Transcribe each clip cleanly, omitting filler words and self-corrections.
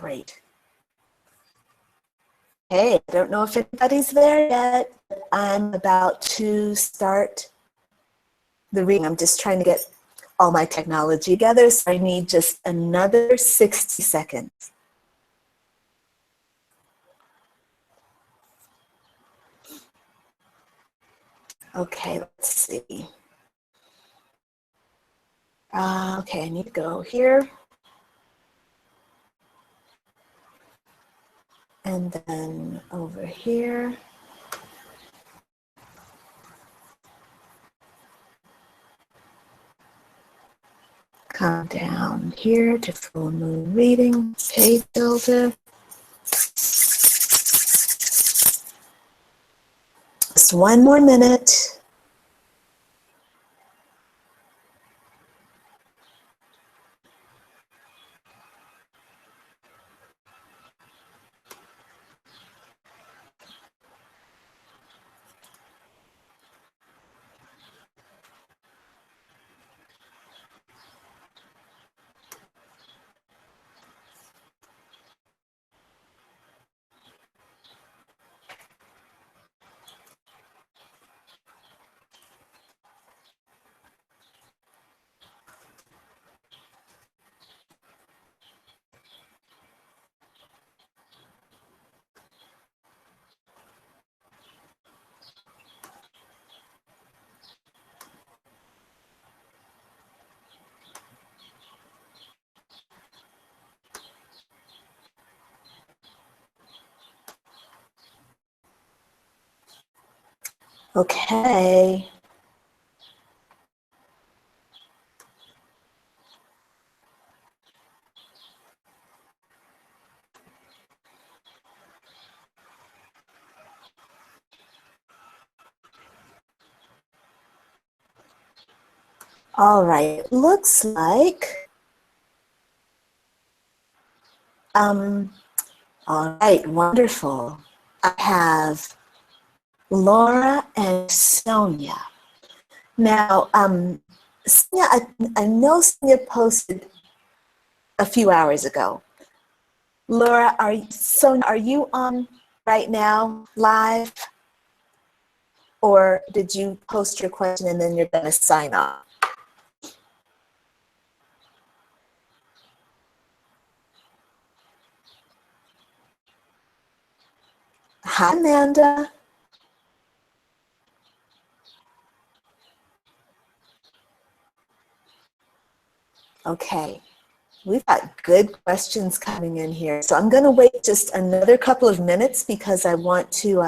Great. Hey, I don't know if anybody's there yet. I'm about to start the reading. I'm just trying to get all my technology together, so I need just another 60 seconds. Okay, let's see. Okay, I need to go here. And then over here. Come down here to full moon reading, page builder. Just one more minute. Okay. All right, looks like, all right, wonderful. I have Laura and Sonia. Now, Sonia, I know Sonia posted a few hours ago. Laura, Sonia, are you on right now, live? Or did you post your question and then you're gonna sign off? Hi, Amanda. Okay, we've got good questions coming in here. So I'm going to wait just another couple of minutes because I want to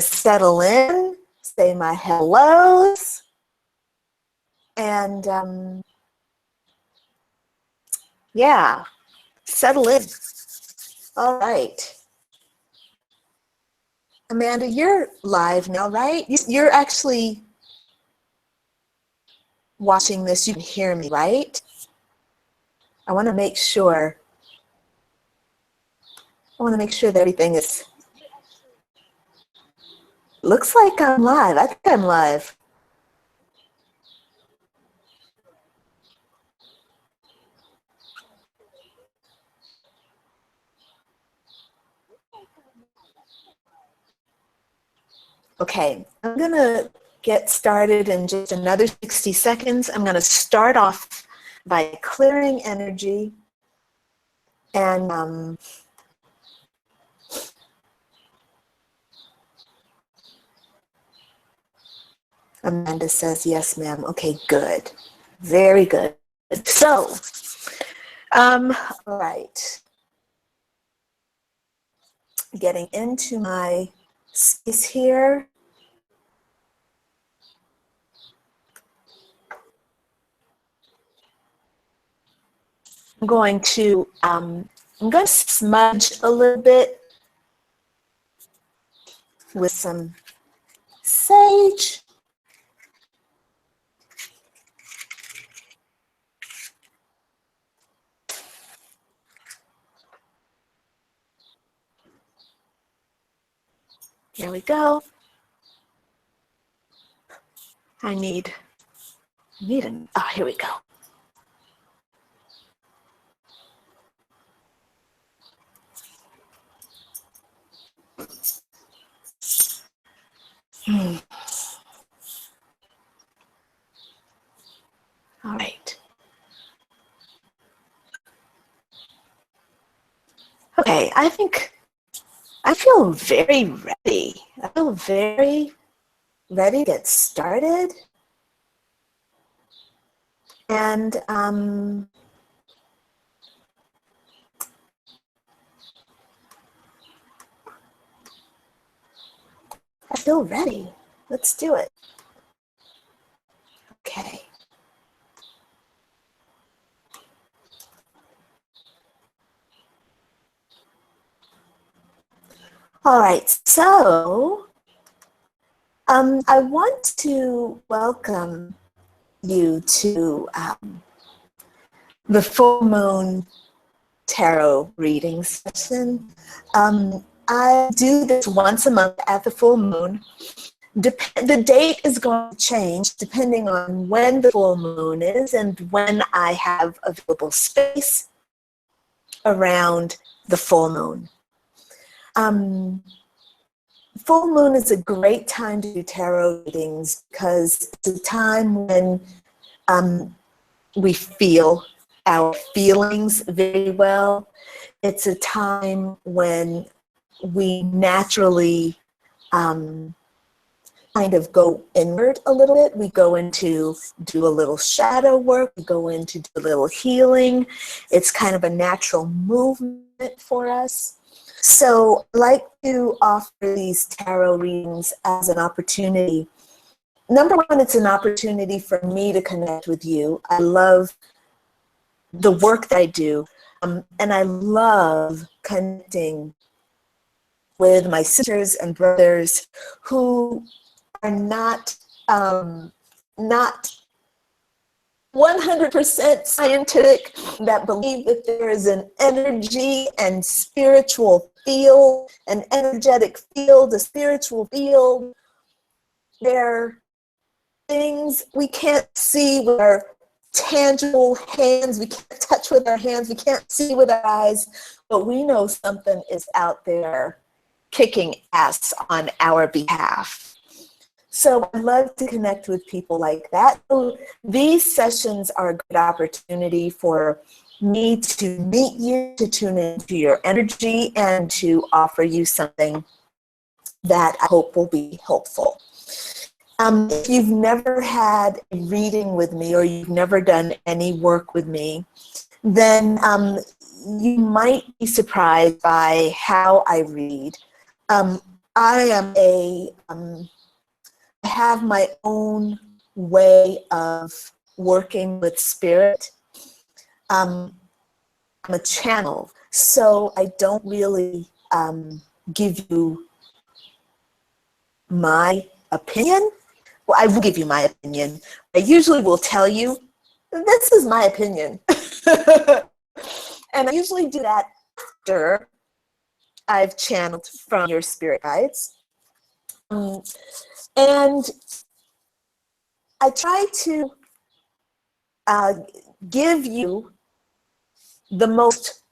settle in, say my hellos, and yeah, settle in. All right. Amanda, you're live now, right? You're actually watching this. You can hear me, right? I want to make sure. I want to make sure that everything is. Looks like I'm live. I think I'm live. Okay, I'm going to get started in just another 60 seconds. I'm going to start off by clearing energy and Amanda says, yes, ma'am. Okay, good. Very good. So, all right. Getting into my space here. I'm going to smudge a little bit with some sage. Here we go. I need here we go. Hmm. All right. Okay, I think I feel very ready. I feel very ready to get started. And I feel ready. Let's do it. Okay. All right, so I want to welcome you to the full moon tarot reading session. I do this once a month at the full moon. The date is going to change depending on when the full moon is and when I have available space around the full moon. Full moon is a great time to do tarot readings because it's a time when we feel our feelings very well. It's a time when we naturally kind of go inward a little bit. We go into do a little shadow work. We go into do a little healing. It's kind of a natural movement for us. So I like to offer these tarot readings as an opportunity. Number one, it's an opportunity for me to connect with you. I love the work that I do, and I love connecting with my sisters and brothers who are not 100% scientific, that believe that there is an energy and spiritual field, an energetic field, a spiritual field. They're things we can't see with our tangible hands, we can't touch with our hands, we can't see with our eyes, but we know something is out there kicking ass on our behalf. So I love to connect with people like that. So these sessions are a good opportunity for me to meet you, to tune into your energy, and to offer you something that I hope will be helpful. If you've never had a reading with me or you've never done any work with me, then you might be surprised by how I read. I have my own way of working with spirit. I'm a channel, so I don't really give you my opinion. Well, I will give you my opinion. I usually will tell you, this is my opinion. And I usually do that after I've channeled from your spirit guides. And I try to give you the most,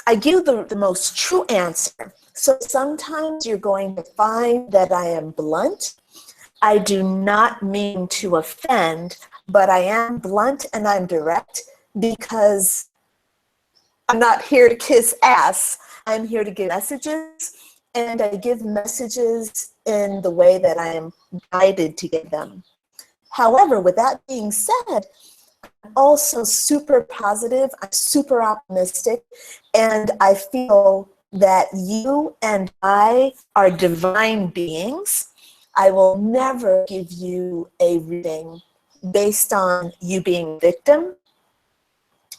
I give the most true answer. So sometimes you're going to find that I am blunt. I do not mean to offend, but I am blunt and I'm direct because I'm not here to kiss ass. I'm here to give messages, and I give messages in the way that I am guided to give them. However, with that being said, I'm also super positive, I'm super optimistic, and I feel that you and I are divine beings. I will never give you a reading based on you being a victim.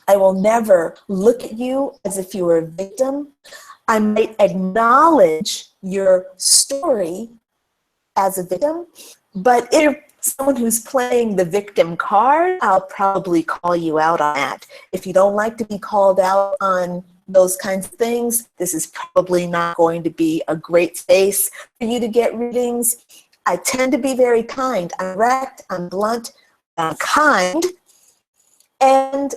I will never look at you as if you were a victim. I might acknowledge your story as a victim, but if you're someone who's playing the victim card, I'll probably call you out on that. If you don't like to be called out on those kinds of things, this is probably not going to be a great space for you to get readings. I tend to be very kind. I'm direct, I'm blunt, I'm kind, and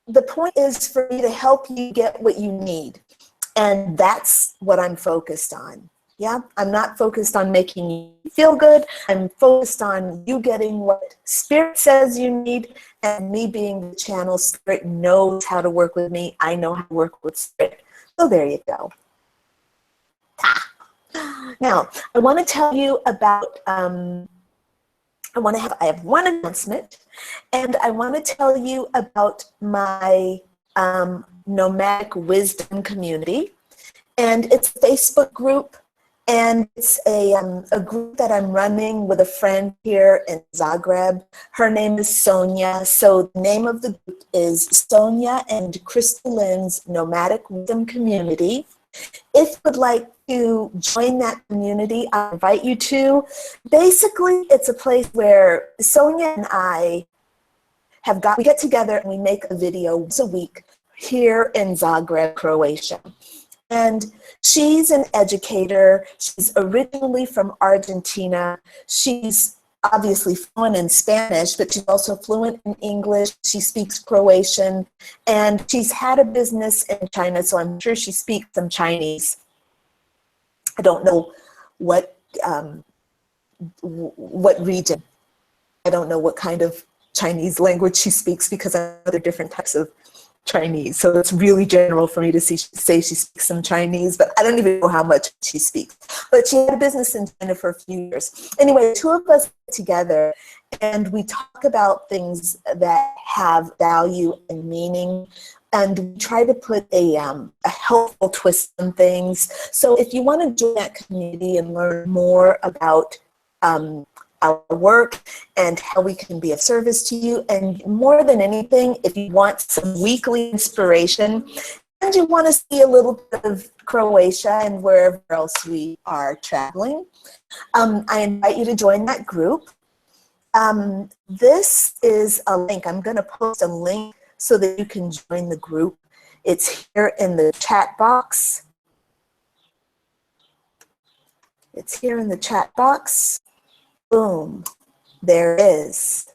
the point is for me to help you get what you need. And that's what I'm focused on. Yeah, I'm not focused on making you feel good. I'm focused on you getting what Spirit says you need, and me being the channel. Spirit knows how to work with me. I know how to work with Spirit. So there you go. Now, I want to tell you about, I have one announcement, and I want to tell you about my Nomadic Wisdom community. And it's a Facebook group, and it's a group that I'm running with a friend here in Zagreb. Her name is Sonia. So the name of the group is Sonia and Crystal Lynn's Nomadic Wisdom Community. If you would like to join that community, I invite you to. Basically, it's a place where Sonia and I we get together and we make a video once a week here in Zagreb, Croatia. And she's an educator. She's originally from Argentina. She's obviously fluent in Spanish, but she's also fluent in English. She speaks Croatian, and she's had a business in China, so I'm sure she speaks some Chinese. I don't know what region. I don't know what kind of Chinese language she speaks, because I know there are different types of Chinese. So it's really general for me to say she speaks some Chinese, but I don't even know how much she speaks. But she had a business in China for a few years. Anyway, two of us get together and we talk about things that have value and meaning, and we try to put a helpful twist on things. So if you want to join that community and learn more about our work and how we can be of service to you, and more than anything, if you want some weekly inspiration and you want to see a little bit of Croatia and wherever else we are traveling, I invite you to join that group. This is a link. I'm going to post a link so that you can join the group. It's here in the chat box. It's here in the chat box. Boom, there it is.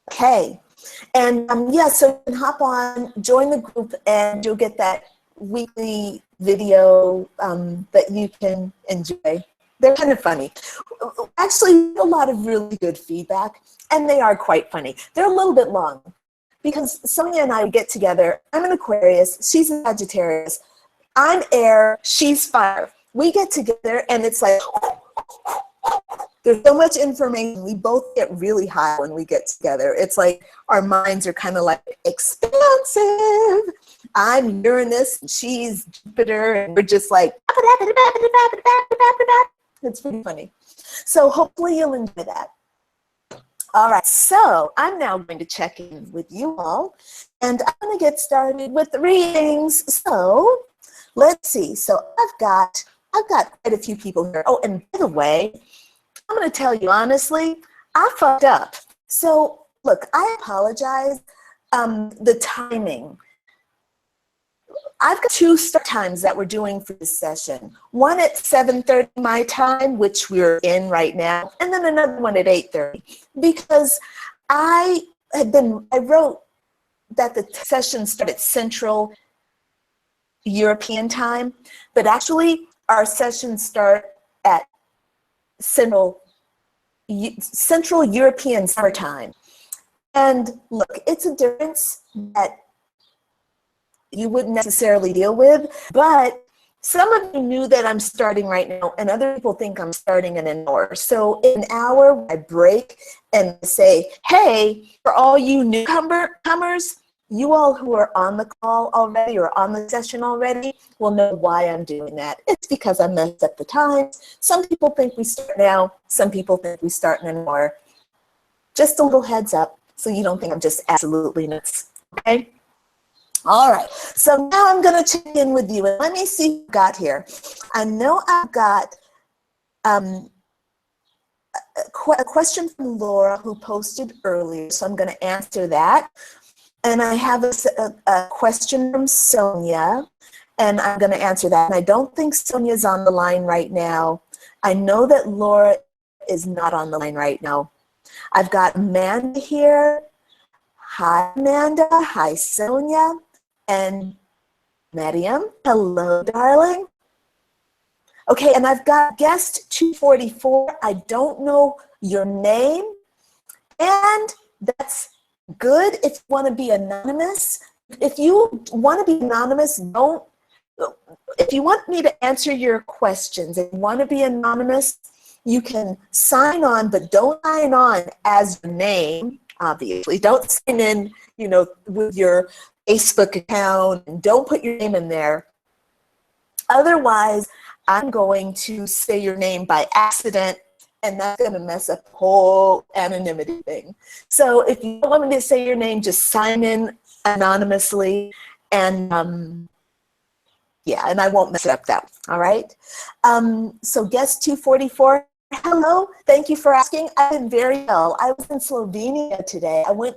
Okay, and yeah, so you can hop on, join the group, and you'll get that weekly video that you can enjoy. They're kind of funny. Actually, a lot of really good feedback, and they are quite funny. They're a little bit long, because Sonia and I get together. I'm an Aquarius, she's a Sagittarius. I'm air, she's fire. We get together, and it's like, there's so much information. We both get really high when we get together. It's like our minds are kind of like expansive. I'm Uranus and she's Jupiter, and we're just like, it's pretty funny. So hopefully you'll enjoy that. All right, so I'm now going to check in with you all, and I'm going to get started with the readings. So let's see. So I've got quite a few people here. Oh, and by the way, I'm going to tell you honestly, I fucked up. So look, I apologize. The timing. I've got two start times that we're doing for this session. One at 7:30 my time, which we're in right now, and then another one at 8:30. Because I wrote that the session started Central European time, but actually our sessions start at Central European summertime. And look, it's a difference that you wouldn't necessarily deal with, but some of you knew that I'm starting right now, and other people think I'm starting in an hour. So in an hour, I break and say, hey, for all you newcomers, you all who are on the call already or on the session already will know why I'm doing that. It's because I messed up the times. Some people think we start now. Some people think we start in an hour. Just a little heads up so you don't think I'm just absolutely nuts, okay? All right, so now I'm going to check in with you, and let me see who got here. I know I've got a question from Laura who posted earlier, so I'm going to answer that. And I have a question from Sonia, and I'm going to answer that. And I don't think Sonia's on the line right now. I know that Laura is not on the line right now. I've got Amanda here. Hi, Amanda. Hi, Sonia. And Mariam. Hello, darling. Okay, and I've got guest 244. I don't know your name, and that's good if you want to be anonymous. If you want to be anonymous, don't. If you want me to answer your questions and want to be anonymous, you can sign on, but don't sign on as your name, obviously. Don't sign in, with your Facebook account, and don't put your name in there. Otherwise, I'm going to say your name by accident, and that's going to mess up the whole anonymity thing. So if you don't want me to say your name, just sign in anonymously, and yeah, and I won't mess it up that way, all right? So guest 244, hello, thank you for asking. I did very well. I was in Slovenia today. I'm in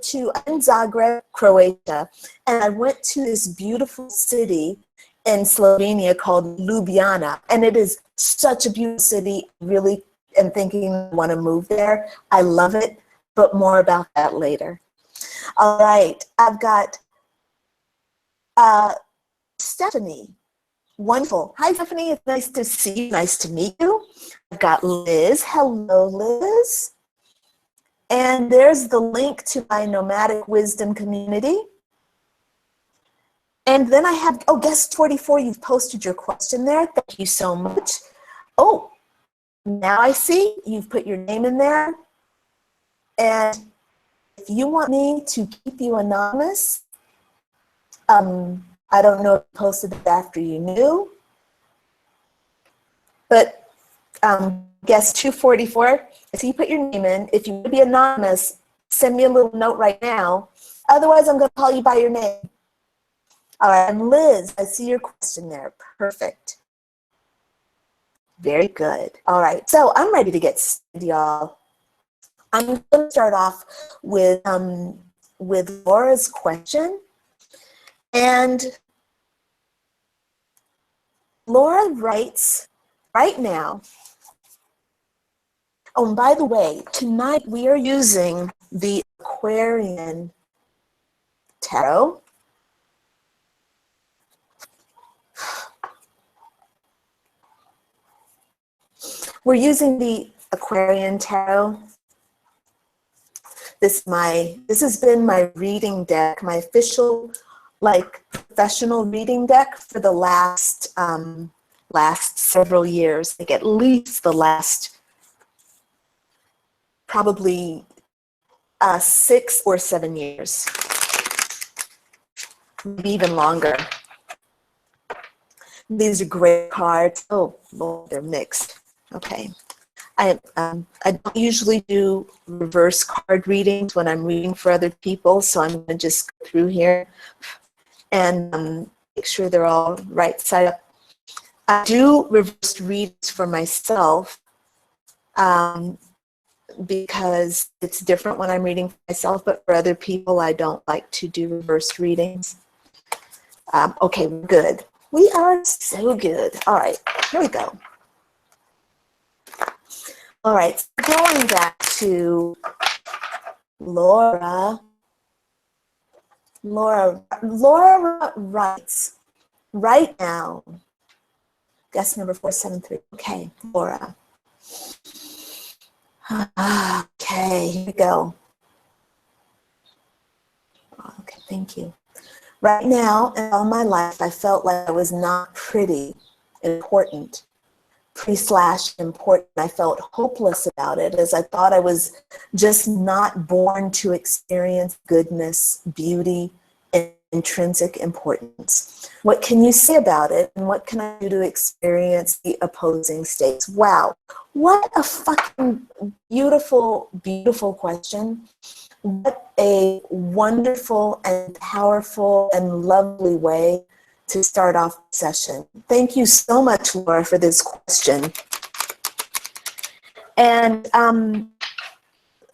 Zagreb, Croatia, and I went to this beautiful city in Slovenia called Ljubljana, and it is such a beautiful city. Really am thinking I want to move there. I love it, but more about that later. All right, I've got Stephanie. Wonderful. Hi, Stephanie. It's nice to see you. Nice to meet you. I've got Liz. Hello, Liz. And there's the link to my Nomadic Wisdom community. And then I have, guest 44, you've posted your question there. Thank you so much. Oh, now I see you've put your name in there. And if you want me to keep you anonymous, I don't know if you posted it after you knew, but guest 244, if you put your name in, if you want to be anonymous, send me a little note right now. Otherwise, I'm going to call you by your name. All right, and Liz, I see your question there. Perfect. Very good. All right, so I'm ready to get started, y'all. I'm going to start off with Laura's question. And Laura writes, right now, oh, and by the way, tonight we are using the Aquarian Tarot. We're using the Aquarian Tarot. This has been my reading deck, my official, professional reading deck for the last several years, at least the last probably 6 or 7 years, maybe even longer. These are great cards. Oh, Lord, they're mixed. Okay. I don't usually do reverse card readings when I'm reading for other people, so I'm going to just go through here and make sure they're all right side up. I do reverse readings for myself because it's different when I'm reading for myself, but for other people, I don't like to do reverse readings. Okay, we're good. We are so good. All right, here we go. All right, going back to Laura. Laura writes, right now, guest number 473. Okay, Laura. Okay, here we go. Okay, thank you. Right now, in all my life, I felt like I was not pretty, important. Important. I felt hopeless about it, as I thought I was just not born to experience goodness, beauty, and intrinsic importance. What can you say about it, and what can I do to experience the opposing states? Wow, what a fucking beautiful, beautiful question. What a wonderful and powerful and lovely way to start off the session. Thank you so much, Laura, for this question. And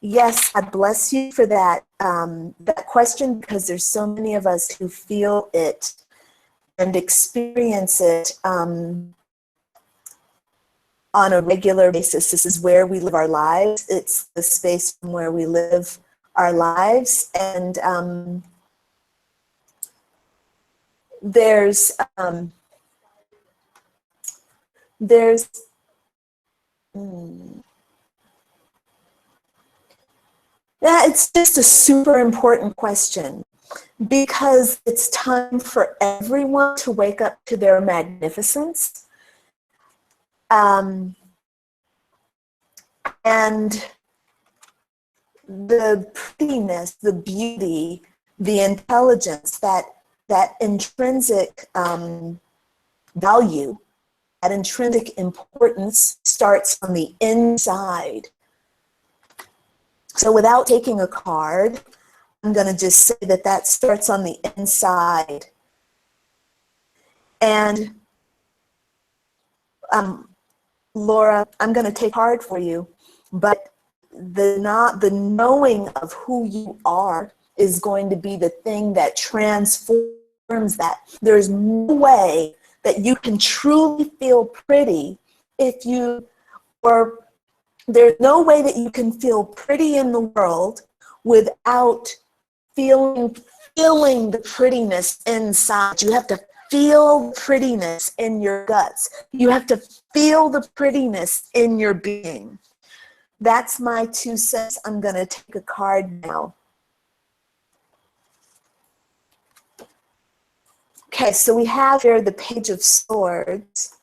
yes, God bless you for that, that question, because there's so many of us who feel it and experience it on a regular basis. This is where we live our lives. It's the space from where we live our lives. And there's there's, yeah, it's just a super important question, because it's time for everyone to wake up to their magnificence. And the prettiness, the beauty, the intelligence, that intrinsic value, that intrinsic importance starts on the inside. So without taking a card, I'm going to just say that that starts on the inside. And Laura, I'm going to take a card for you, but the knowing of who you are is going to be the thing that transforms that. There's no way that you can truly feel pretty if you, or there's no way that you can feel pretty in the world without feeling the prettiness inside. You have to feel the prettiness in your guts. You have to feel the prettiness in your being. That's my 2 cents. I'm going to take a card now. Okay, so we have here the Page of Swords.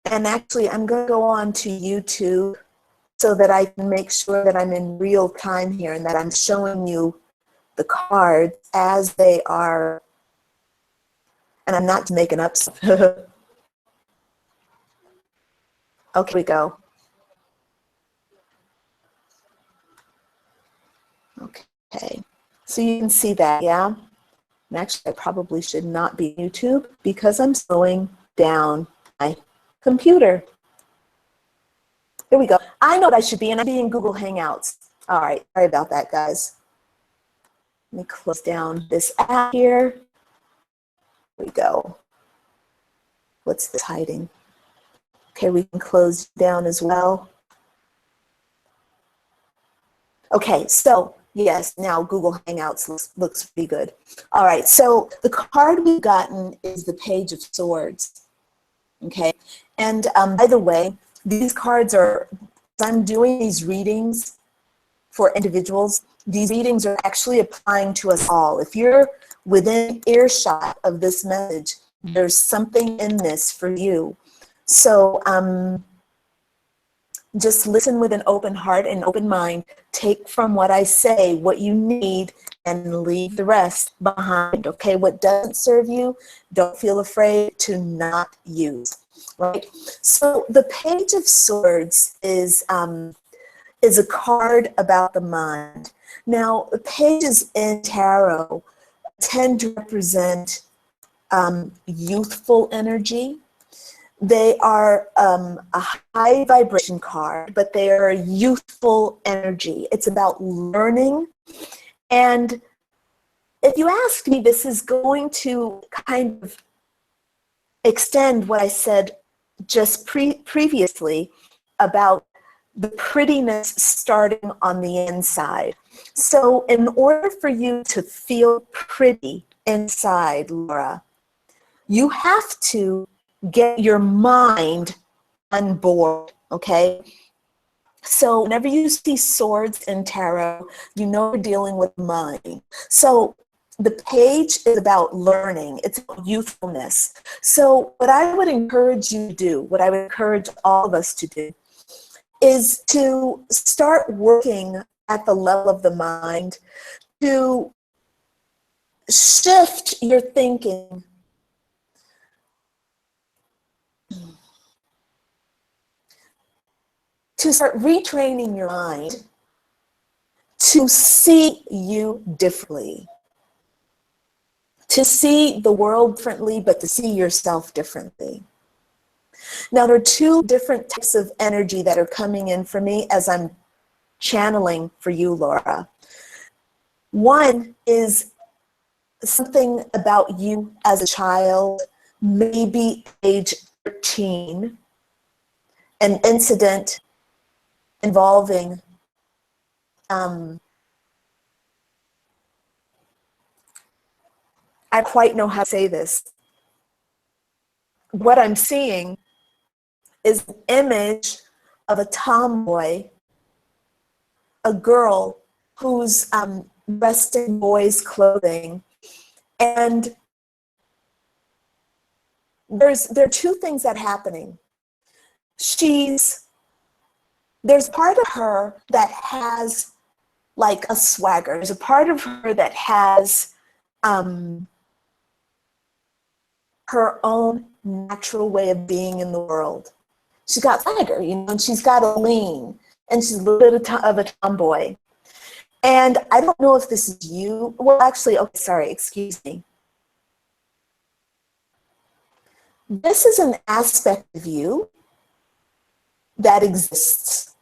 And actually, I'm going to go on to YouTube so that I can make sure that I'm in real time here and that I'm showing you the cards as they are. And I'm not making up stuff. Okay, here we go. Okay, so you can see that, yeah? And actually, I probably should not be YouTube because I'm slowing down my computer. Here we go. I know what I should be, and I'm being Google Hangouts. All right, sorry about that, guys. Let me close down this app here. Here we go. What's this hiding? Okay, we can close down as well. Okay, so yes, now Google Hangouts looks pretty good. All right, so the card we've gotten is the Page of Swords. Okay, and by the way, these cards are, as I'm doing these readings for individuals, these readings are actually applying to us all. If you're within earshot of this message, there's something in this for you. So just listen with an open heart and open mind. Take from what I say what you need and leave the rest behind, okay? What doesn't serve you, don't feel afraid to not use, right? So the Page of Swords is a card about the mind. Now, the pages in tarot tend to represent youthful energy. They are a high vibration card, but they are a youthful energy. It's about learning. And if you ask me, this is going to kind of extend what I said just previously about the prettiness starting on the inside. So in order for you to feel pretty inside, Laura, you have to get your mind on board, okay? So whenever you see swords in tarot, you know you're dealing with mind. So the page is about learning. It's about youthfulness. So what I would encourage you to do, what I would encourage all of us to do, is to start working at the level of the mind to shift your thinking to start retraining your mind to see you differently, to see the world differently, but to see yourself differently. Now, there are 2 different types of energy that are coming in for me as I'm channeling for you, Laura. One is something about you as a child, maybe age 13, an incident involving I quite know how to say this. what I'm seeing is an image of a tomboy, a girl who's dressed in boys' clothing. And there are two things that are happening. There's part of her that has like a swagger. There's a part of her that has her own natural way of being in the world. She's got swagger, and she's got a lean, and she's a little bit of a tomboy. And I don't know if this is you. Well, actually, okay, sorry, excuse me. This is an aspect of you that exists.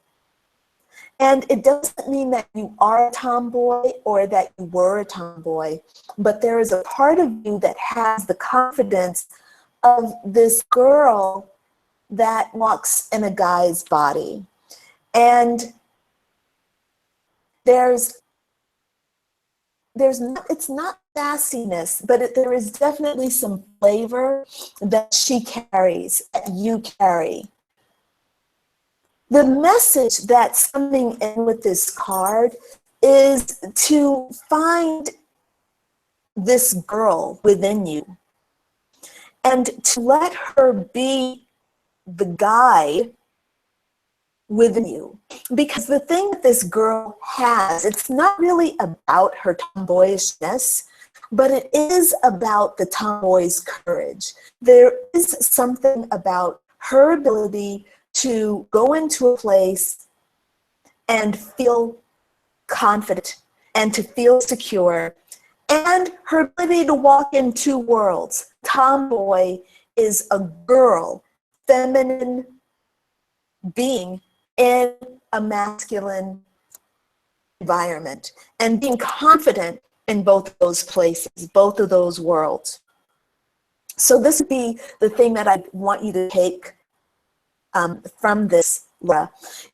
And it doesn't mean that you are a tomboy or that you were a tomboy, but there is a part of you that has the confidence of this girl that walks in a guy's body. And it's not sassiness, but there is definitely some flavor that she carries, that you carry. The message that's coming in with this card is to find this girl within you and to let her be the guide within you. Because the thing that this girl has, it's not really about her tomboyishness, but it is about the tomboy's courage. There is something about her ability to go into a place and feel confident and to feel secure, and her ability to walk in two worlds. Tomboy is a girl, feminine being in a masculine environment, and being confident in both of those places, both of those worlds. So this would be the thing that I want you to take from this, Laura,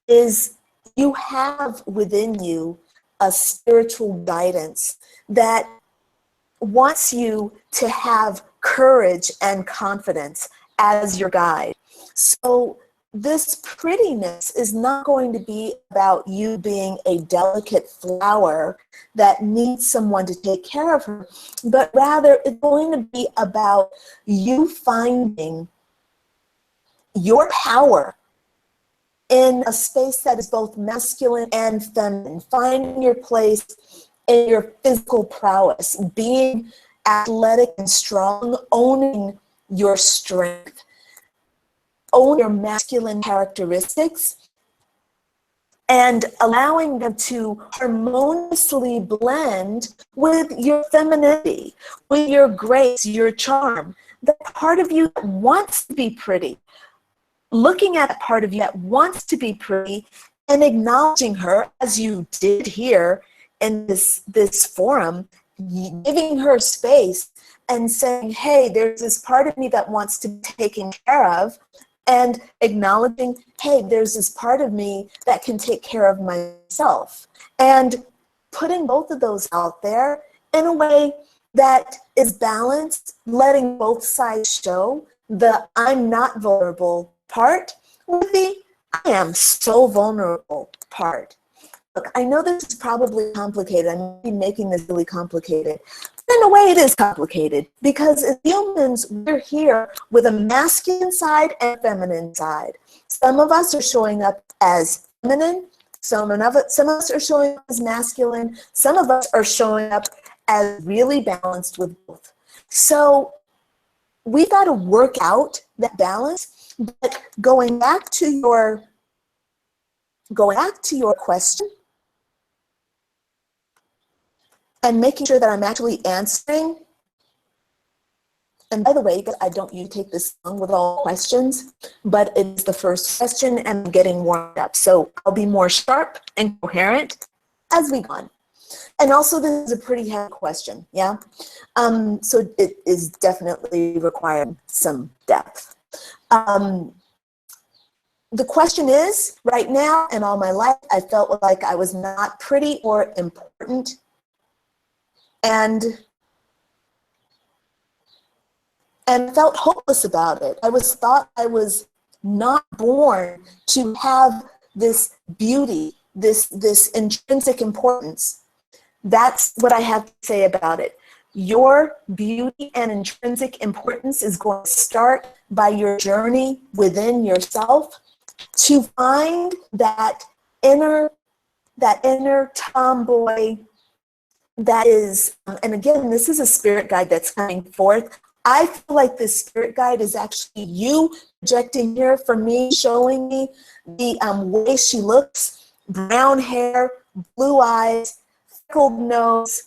is you have within you a spiritual guidance that wants you to have courage and confidence as your guide. So this prettiness is not going to be about you being a delicate flower that needs someone to take care of her, but rather it's going to be about you finding your power in a space that is both masculine and feminine, finding your place in your physical prowess, being athletic and strong, owning your strength, own your masculine characteristics, and allowing them to harmoniously blend with your femininity, with your grace, your charm, the part of you that wants to be pretty. Looking at a part of you that wants to be pretty and acknowledging her, as you did here in this forum, giving her space and saying, hey, there's this part of me that wants to be taken care of, and acknowledging, hey, there's this part of me that can take care of myself. And putting both of those out there in a way that is balanced, letting both sides show the I'm not vulnerable part with the I am so vulnerable part. Look, I know this is probably complicated. I'm making this really complicated. But in a way, it is complicated because as humans, we're here with a masculine side and a feminine side. Some of us are showing up as feminine. Some of us are showing up as masculine. Some of us are showing up as really balanced with both. So we've got to work out that balance. But going back to your question and making sure that I'm actually answering. And by the way, I don't usually take this long with all questions, but it's the first question and I'm getting warmed up. So I'll be more sharp and coherent as we go on. And also this is a pretty heavy question, yeah? So it is definitely requiring some depth. The question is, right now and all my life, I felt like I was not pretty or important. And and felt hopeless about it. I was thought I was not born to have this beauty, this intrinsic importance. That's what I have to say about it. Your beauty and intrinsic importance is going to start by your journey within yourself to find that inner tomboy that is, and again, this is a spirit guide that's coming forth. I feel like this spirit guide is actually you projecting here for me, showing me the way she looks: brown hair, blue eyes, freckled nose,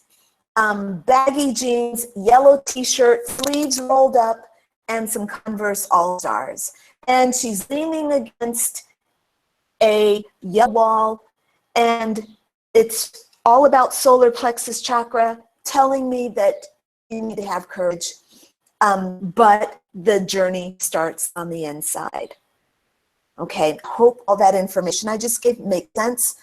baggy jeans, yellow t-shirt, sleeves rolled up, and some Converse All-Stars. And she's leaning against a yellow wall, and it's all about solar plexus chakra, telling me that you need to have courage, but the journey starts on the inside. Okay, hope all that information I just gave makes sense.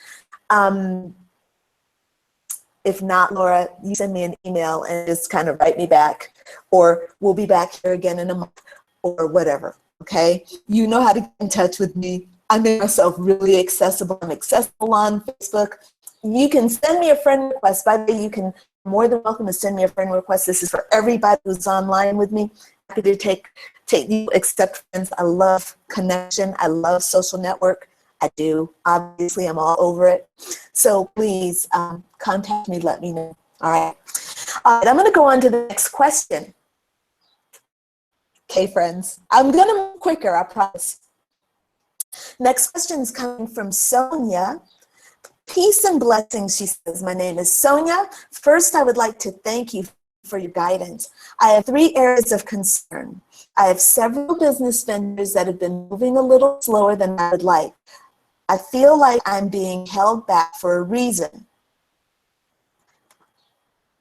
If not, Laura, you send me an email and just kind of write me back, or we'll be back here again in a month, or whatever, okay? You know how to get in touch with me. I made myself really accessible. I'm accessible on Facebook. You can send me a friend request. By the way, you can more than welcome to send me a friend request. This is for everybody who's online with me. Happy to take you, accept friends. I love connection. I love social network. I do. Obviously, I'm all over it. So please contact me, let me know. All right. All right, I'm going to go on to the next question. Okay, friends. I'm going to move quicker, I promise. Next question is coming from Sonia. Peace and blessings, she says. My name is Sonia. First, I would like to thank you for your guidance. I have 3 areas of concern. I have several business ventures that have been moving a little slower than I would like. I feel like I'm being held back for a reason.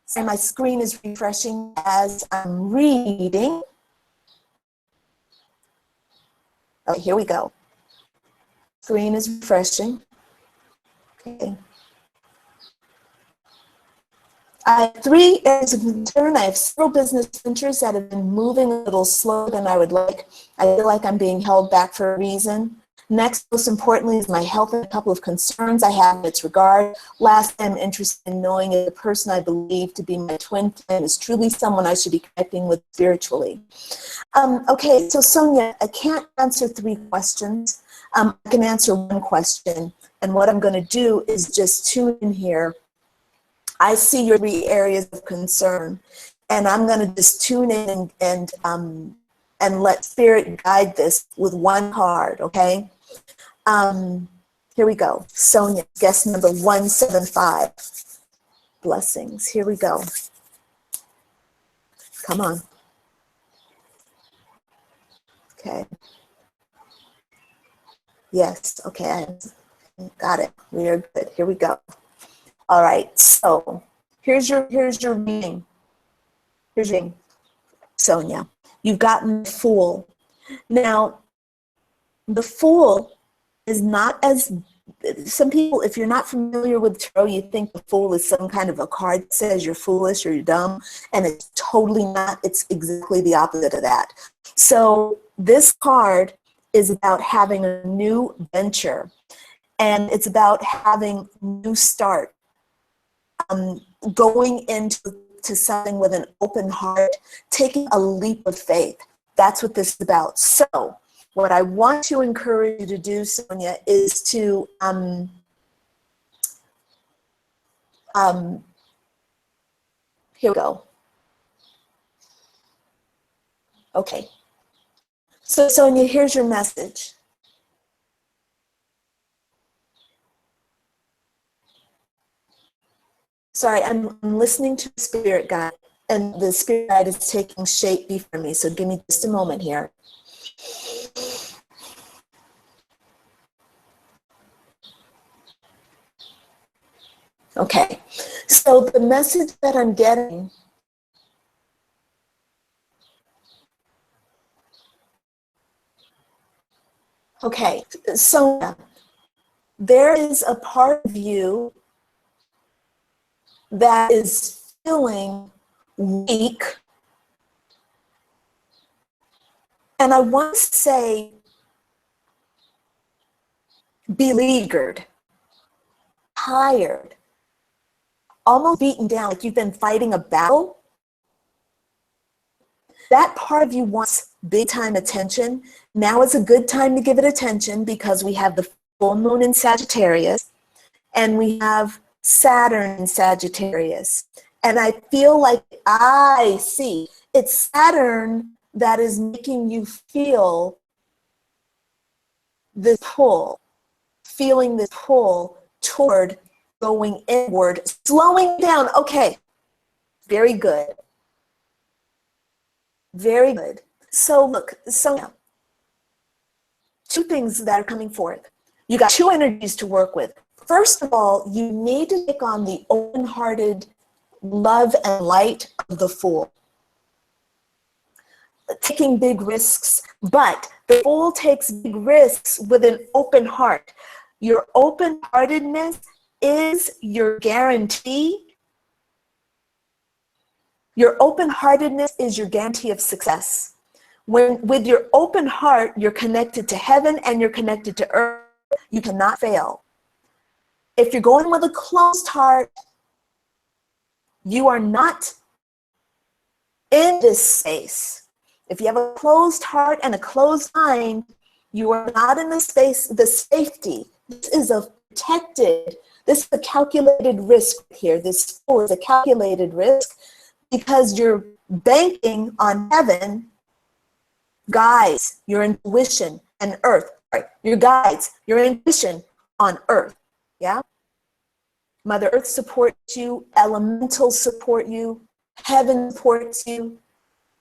So my screen is refreshing as I'm reading. Okay, here we go. Screen is refreshing. Okay. I have 3 areas of concern. I have several business ventures that have been moving a little slower than I would like. I feel like I'm being held back for a reason. Next, most importantly, is my health and a couple of concerns I have in its regard. Last, I'm interested in knowing if the person I believe to be my twin flame is truly someone I should be connecting with spiritually. Okay, so Sonia, I can't answer 3 questions. I can answer 1 question. And what I'm going to do is just tune in here. I see your 3 areas of concern, and I'm going to just tune in and let spirit guide this with 1 card, okay? Here we go. Sonia, guest number 175. Blessings. Here we go. Come on. Okay. Yes. Okay. I got it. We are good. Here we go. All right. So here's your reading. Here's your reading, Sonia. You've gotten the Fool. Now, the Fool is not as, some people, if you're not familiar with tarot, you think the Fool is some kind of a card that says you're foolish or you're dumb, and it's totally not. It's exactly the opposite of that. So this card is about having a new venture, and it's about having new start, going into something with an open heart, taking a leap of faith. That's what this is about. So what I want to encourage you to do, Sonia, is to here we go. Okay. So Sonia, here's your message. Sorry, I'm listening to the spirit guide, and the spirit guide is taking shape before me. So give me just a moment here. Okay, so the message that I'm getting, okay, so there is a part of you that is feeling weak And I want to say beleaguered, tired, almost beaten down, like you've been fighting a battle. That part of you wants big time attention. Now is a good time to give it attention because we have the full moon in Sagittarius and we have Saturn in Sagittarius. And I feel like I see it's Saturn that is making you feel this pull, feeling this pull toward going inward, slowing down. Okay, very good. Very good. So look, so now, two things that are coming forth. You got two energies to work with. First of all, you need to take on the open-hearted love and light of the Fool. Taking big risks, but the Fool takes big risks with an open heart. Your open-heartedness is your guarantee. Your open-heartedness is your guarantee of success. When with your open heart, you're connected to heaven and you're connected to earth. You cannot fail. If you're going with a closed heart, you are not in this space. If you have a closed heart and a closed mind, you are not in the space, the safety. This is a protected, this is a calculated risk here. This is a calculated risk because you're banking on heaven, guides, your intuition, and earth. Right? Your guides, your intuition on earth. Yeah? Mother Earth supports you, elementals support you, heaven supports you.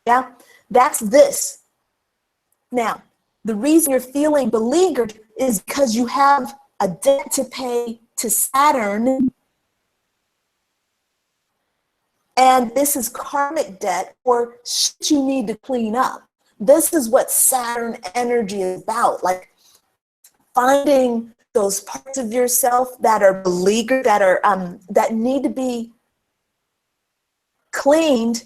Yeah? That's this. Now, the reason you're feeling beleaguered is because you have a debt to pay to Saturn. And this is karmic debt or shit you need to clean up. This is what Saturn energy is about. Like finding those parts of yourself that are beleaguered, that are that need to be cleaned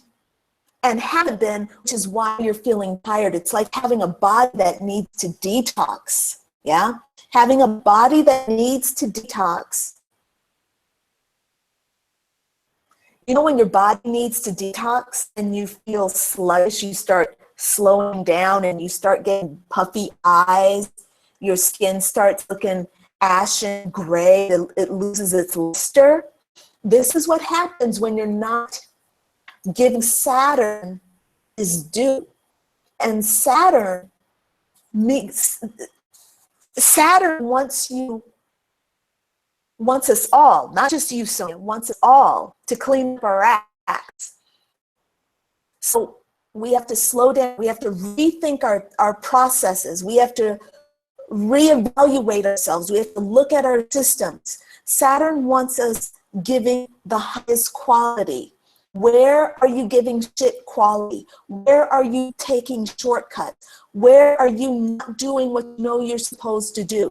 and haven't been, which is why you're feeling tired. It's like having a body that needs to detox. Yeah? Having a body that needs to detox. You know when your body needs to detox and you feel sluggish, you start slowing down and you start getting puffy eyes, your skin starts looking ashen gray, it loses its luster. This is what happens when you're not giving Saturn his due. And Saturn wants us all, not just you, Sonia, wants us all to clean up our acts. So we have to slow down. We have to rethink our processes. We have to reevaluate ourselves. We have to look at our systems. Saturn wants us giving the highest quality. Where are you giving shit quality? Where are you taking shortcuts? Where are you not doing what you know you're supposed to do?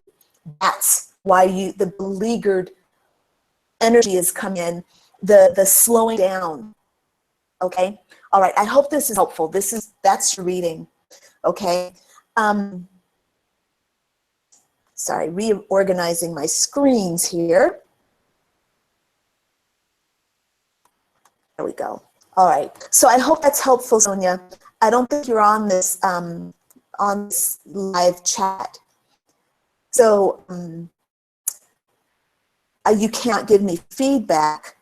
That's why the beleaguered energy is coming in, the slowing down. Okay? All right, I hope this is helpful. That's your reading. Okay? Sorry, reorganizing my screens here. There we go. All right. So I hope that's helpful, Sonia. I don't think you're on this live chat. So you can't give me feedback,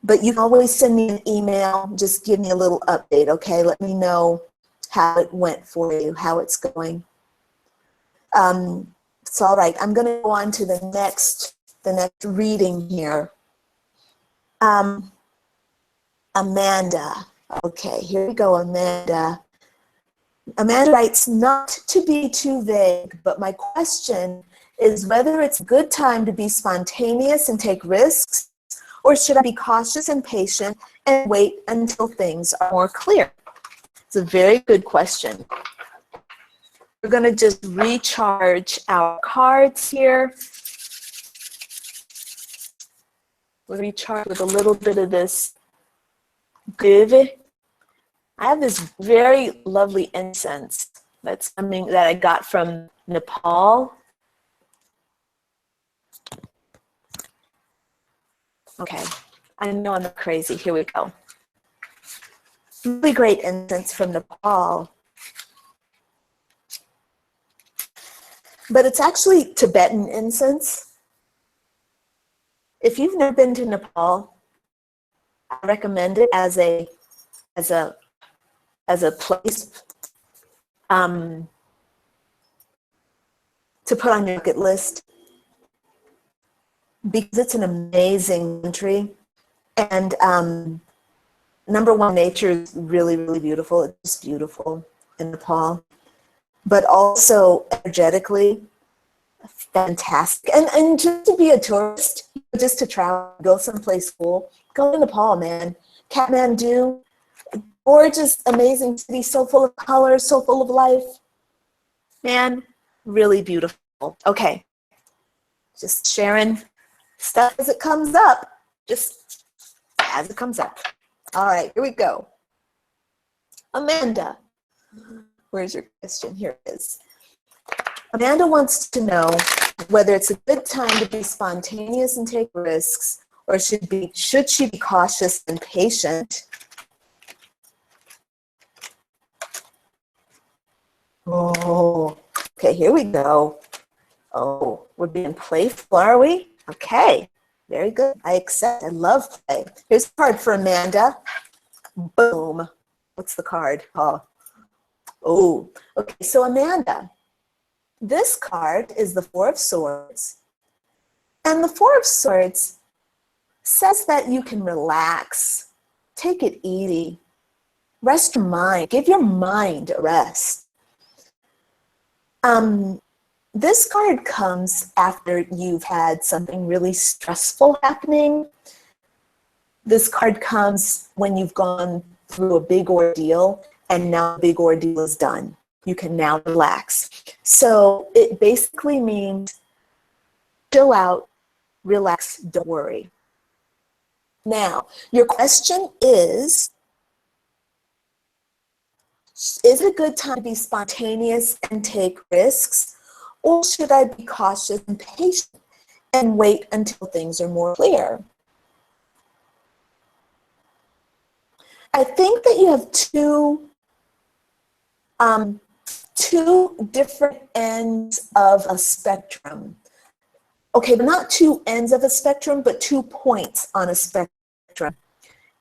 but you can always send me an email. Just give me a little update, okay? Let me know how it went for you, how it's going. It's all right. I'm going to go on to the next reading here. Amanda. Okay, here we go, Amanda. Amanda writes, not to be too vague, but my question is whether it's a good time to be spontaneous and take risks, or should I be cautious and patient and wait until things are more clear? It's a very good question. We're going to just recharge our cards here. We'll recharge with a little bit of this Guve. I have this very lovely incense that's coming that I got from Nepal. Okay, I know I'm crazy. Here we go. Really great incense from Nepal. But it's actually Tibetan incense. If you've never been to Nepal, I recommend it as a place to put on your bucket list, because it's an amazing country. And number one, nature is really, really beautiful. It's just beautiful in Nepal. But also energetically, fantastic. And just to be a tourist, just to travel, go someplace cool, go to Nepal, man. Kathmandu, gorgeous, amazing city, so full of color, so full of life. Man, really beautiful. Okay, just sharing stuff as it comes up, just as it comes up. All right, here we go. Amanda, where's your question? Here it is. Amanda wants to know whether it's a good time to be spontaneous and take risks, or should she be cautious and patient? Oh, okay, here we go. Oh, we're being playful, are we? Okay, very good. I accept. I love play. Here's a card for Amanda. Boom. What's the card? Oh, okay, so Amanda, this card is the Four of Swords. And the Four of Swords says that you can relax, take it easy, rest your mind, give your mind a rest. This card comes after you've had something really stressful happening. This card comes when you've gone through a big ordeal and now the big ordeal is done. You can now relax. So it basically means chill out, relax, don't worry. Now, your question is it a good time to be spontaneous and take risks? Or should I be cautious and patient and wait until things are more clear? I think that you have two different ends of a spectrum. Okay, but not two ends of a spectrum, but 2 points on a spectrum.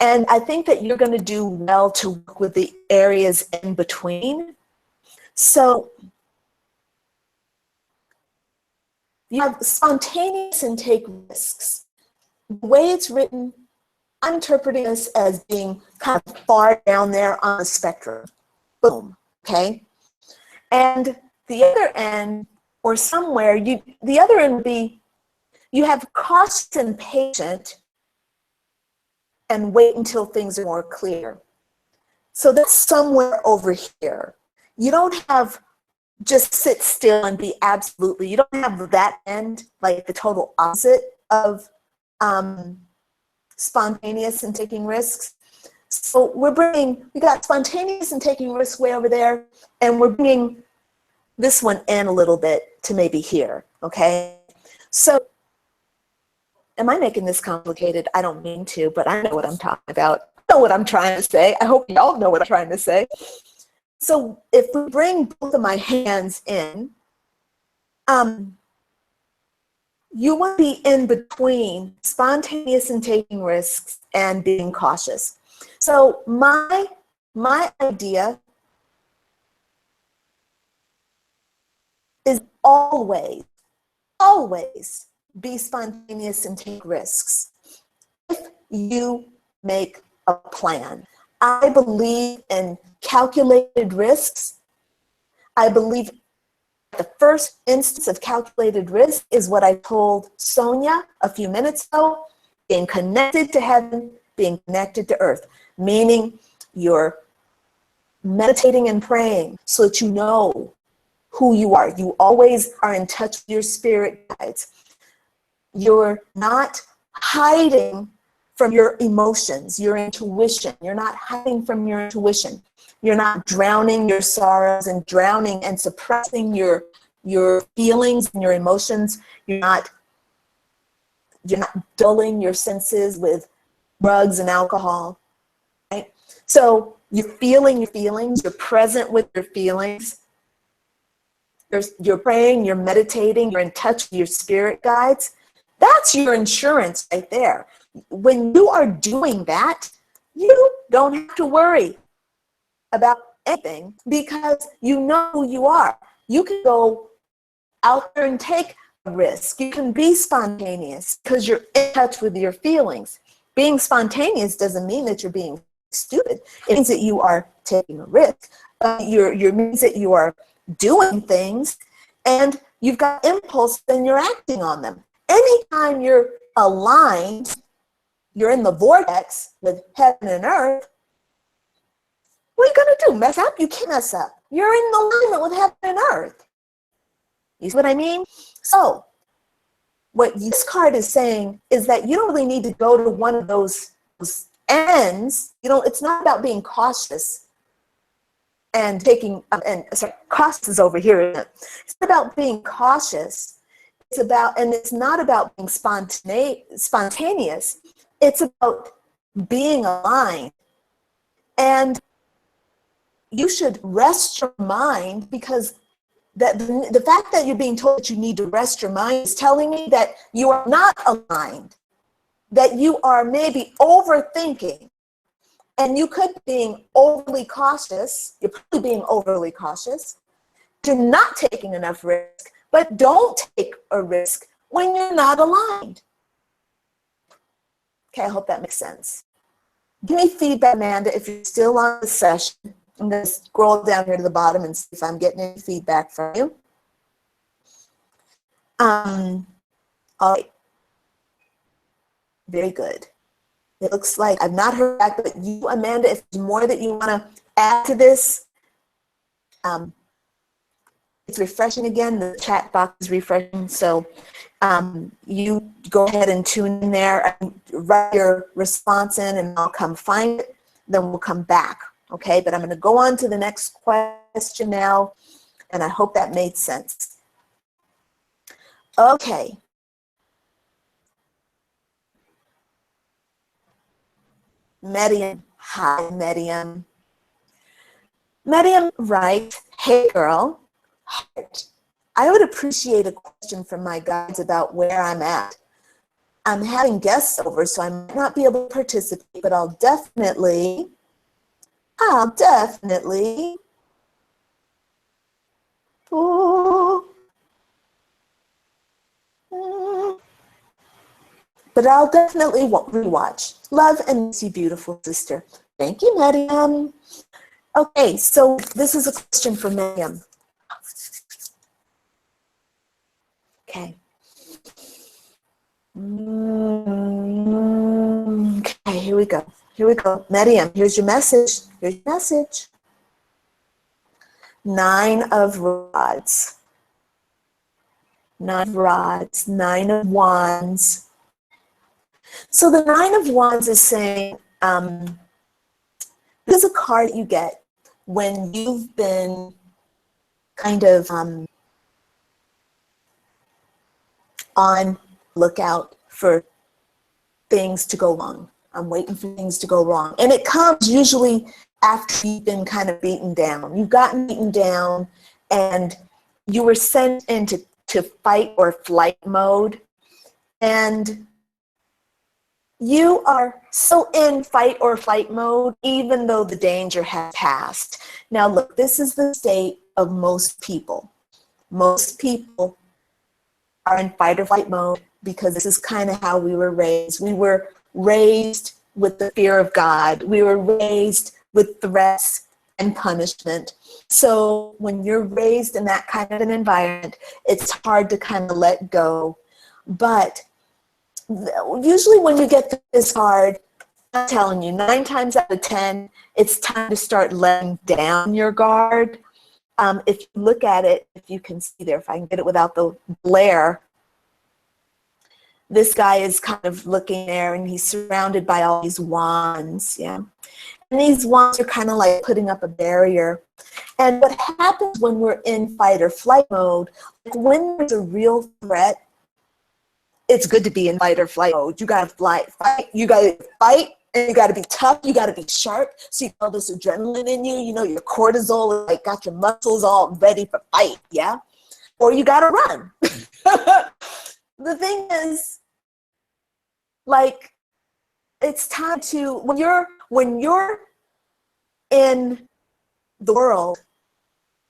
And I think that you're going to do well to work with the areas in between. So you have spontaneous and take risks. The way it's written, I'm interpreting this as being kind of far down there on the spectrum. Boom, okay? And the other end, or somewhere, the other end would be you have cautious and patient and wait until things are more clear. So that's somewhere over here. You don't have just sit still and be absolutely, you don't have that end, like the total opposite of spontaneous and taking risks. So we got spontaneous and taking risks way over there, and we're bringing this one in a little bit to maybe here, okay? So, am I making this complicated? I don't mean to, but I know what I'm talking about. I know what I'm trying to say. I hope y'all know what I'm trying to say. So if we bring both of my hands in, you want to be in between spontaneous and taking risks and being cautious. So my idea is always be spontaneous and take risks if you make a plan. I believe in calculated risks. I believe the first instance of calculated risk is what I told Sonia a few minutes ago, being connected to heaven, being connected to earth, meaning you're meditating and praying so that you know who you are. You always are in touch with your spirit guides. You're not hiding from your emotions, your intuition. You're not hiding from your intuition. You're not drowning your sorrows and drowning and suppressing your feelings and your emotions. You're not dulling your senses with drugs and alcohol, right? So you're feeling your feelings, you're present with your feelings, you're praying, you're meditating, you're in touch with your spirit guides. That's your insurance right there. When you are doing that, you don't have to worry about anything because you know who you are. You can go out there and take a risk. You can be spontaneous because you're in touch with your feelings. Being spontaneous doesn't mean that you're being stupid. It means that you are taking a risk. It means that you are doing things and you've got impulse and you're acting on them. Anytime you're aligned, you're in the vortex with heaven and earth, what are you going to do? Mess up? You can't mess up. You're in alignment with heaven and earth. You see what I mean? So what this card is saying is that you don't really need to go to one of those ends. It's not about being cautious and taking, cautious is over here, isn't it? It's about being cautious. It's not about being spontaneous. It's about being aligned. And you should rest your mind, because the fact that you're being told that you need to rest your mind is telling me that you are not aligned, that you are maybe overthinking, and you could be being overly cautious. You're probably being overly cautious. You're not taking enough risk, but don't take a risk when you're not aligned. Okay, I hope that makes sense. Give me feedback, Amanda, if you're still on the session. I'm going to scroll down here to the bottom and see if I'm getting any feedback from you. All right. Very good. It looks like I've not heard back, but you, Amanda, if there's more that you want to add to this, it's refreshing again. The chat box is refreshing. So you go ahead and tune in there and write your response in, and I'll come find it. Then we'll come back. Okay, but I'm going to go on to the next question now, and I hope that made sense. Okay. Medium. Hi, Medium. Medium writes, hey, girl. I would appreciate a question from my guides about where I'm at. I'm having guests over, so I might not be able to participate, but I'll definitely rewatch. Love and miss you, beautiful sister. Thank you, Miriam. Okay, so this is a question for Miriam. Okay. Okay, here we go. Here we go. Miriam, here's your message. Here's your message. 9 of rods. 9 of rods. 9 of wands. So the 9 of wands is saying, this is a card you get when you've been kind of on lookout for things to go wrong. I'm waiting for things to go wrong. And it comes usually after you've been kind of beaten down. You've gotten beaten down and you were sent into fight or flight mode. And you are still in fight or flight mode, even though the danger has passed. Now look, this is the state of most people. Most people are in fight or flight mode because this is kind of how we were raised. We were raised with the fear of God. We were raised with threats and punishment. So when you're raised in that kind of an environment, it's hard to kind of let go. But usually when you get this card, I'm telling you, 9 times out of 10, it's time to start letting down your guard. If you look at it, if you can see there, if I can get it without the glare, this guy is kind of looking there, and he's surrounded by all these wands, yeah. And these wands are kind of like putting up a barrier. And what happens when we're in fight or flight mode, like when there's a real threat, it's good to be in fight or flight mode. You gotta fight, you gotta fight, and you gotta be tough, you gotta be sharp, so you got all this adrenaline in you, you know, your cortisol is like got your muscles all ready for fight, yeah? Or you gotta run. The thing is, like, it's time to, when you're in the world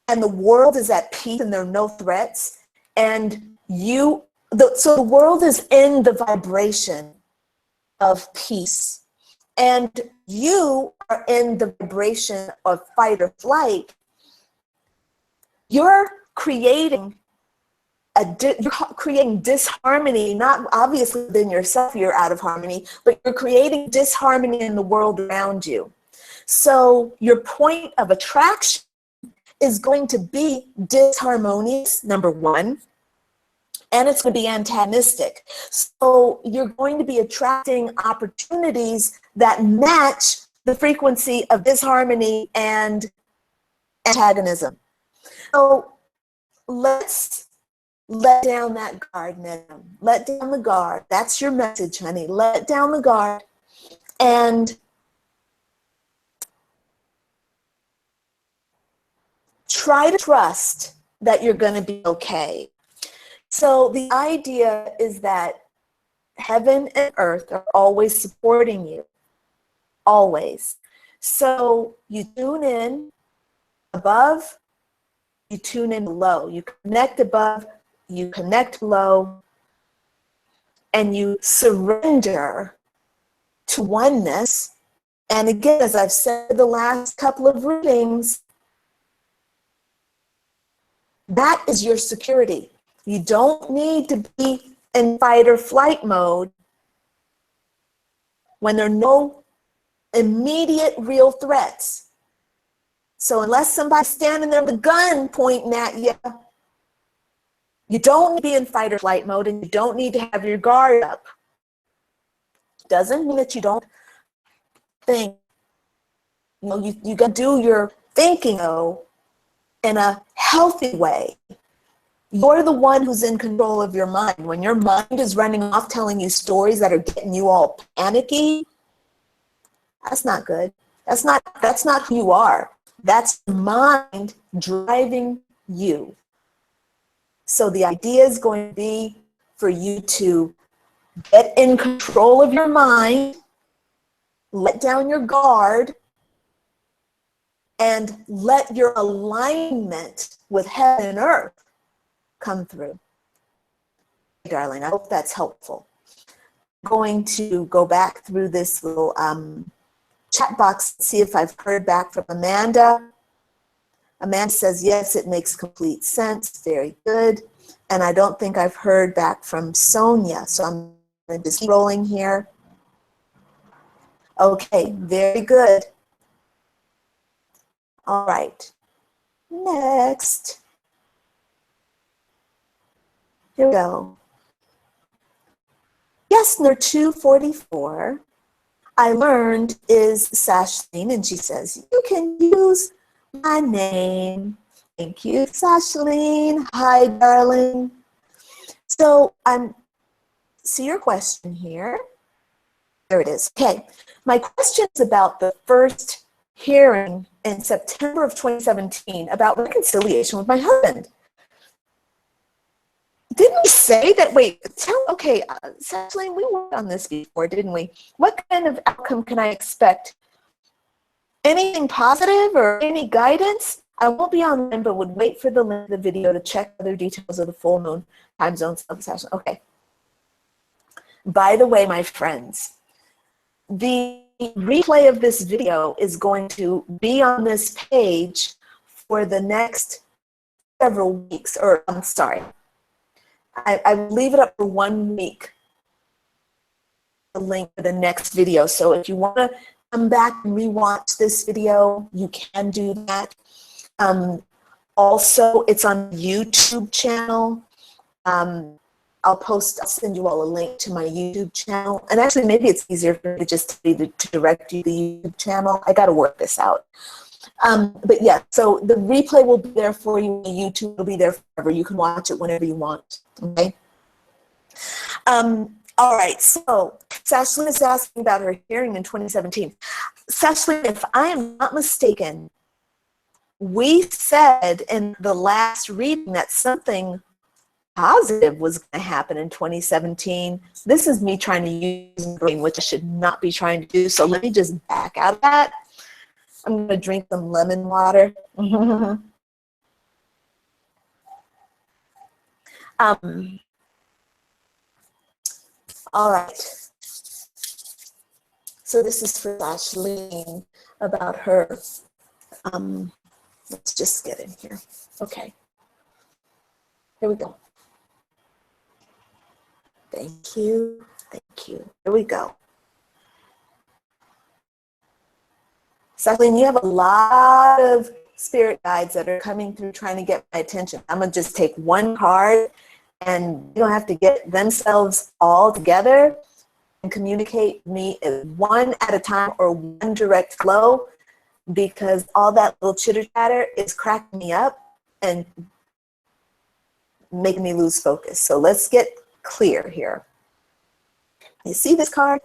and the world is at peace and there are no threats, and so the world is in the vibration of peace, and you are in the vibration of fight or flight, you're creating disharmony, not obviously within yourself, you're out of harmony, but you're creating disharmony in the world around you. So your point of attraction is going to be disharmonious, number one, and it's going to be antagonistic. So you're going to be attracting opportunities that match the frequency of disharmony and antagonism. So let's let down that guard, Madam. Let down the guard. That's your message, honey. Let down the guard and try to trust that you're going to be okay. So the idea is that heaven and earth are always supporting you, always. So you tune in above, you tune in below. You connect above, you connect below, and you surrender to oneness. And again, as I've said the last couple of readings, that is your security. You don't need to be in fight or flight mode when there are no immediate real threats. So unless somebody's standing there with a gun pointing at you, you don't need to be in fight or flight mode, and you don't need to have your guard up. Doesn't mean that you don't think. You know, you got to do your thinking, though, in a healthy way. You're the one who's in control of your mind. When your mind is running off telling you stories that are getting you all panicky, that's not good. That's not who you are. That's the mind driving you. So the idea is going to be for you to get in control of your mind, let down your guard, and let your alignment with heaven and earth come through. Darling, I hope that's helpful. I'm going to go back through this little chat box and see if I've heard back from Amanda. Amanda says, yes, it makes complete sense. Very good. And I don't think I've heard back from Sonia. So I'm going to just keep rolling here. Okay, very good. All right. Next. Here we go. Yesner 244, I learned is Sashleen, and she says, you can use my name. Thank you, Sashleen. Hi, darling. So see your question here. There it is. Okay, my question is about the first hearing in September of 2017 about reconciliation with my husband. Didn't we say that, okay, Sashleen, we worked on this before, didn't we? What kind of outcome can I expect? Anything positive or any guidance? I won't be online, but would wait for the link of the video to check other details of the full moon time zones of the session. Okay. By the way, my friends, the replay of this video is going to be on this page for the next several weeks, or I'm sorry. I leave it up for 1 week, the link for the next video. So if you want to come back and rewatch this video, you can do that. Also, it's on YouTube channel. I'll send you all a link to my YouTube channel. And actually, maybe it's easier for me to just to direct you to the YouTube channel. I got to work this out. But yeah, so the replay will be there for you. YouTube will be there forever. You can watch it whenever you want. Okay. All right. So Sashlyn is asking about her hearing in 2017. Sashlyn, if I am not mistaken, we said in the last reading that something positive was going to happen in 2017. This is me trying to use my brain, which I should not be trying to do. So let me just back out of that. I'm going to drink some lemon water. All right. So this is for Ashley about her. Let's just get in here. Okay. Here we go. Thank you. Thank you. Here we go. Sashlyn, you have a lot of spirit guides that are coming through trying to get my attention. I'm going to just take one card, and you don't have to get themselves all together and communicate me one at a time or one direct flow, because all that little chitter chatter is cracking me up and making me lose focus. So let's get clear here. You see this card?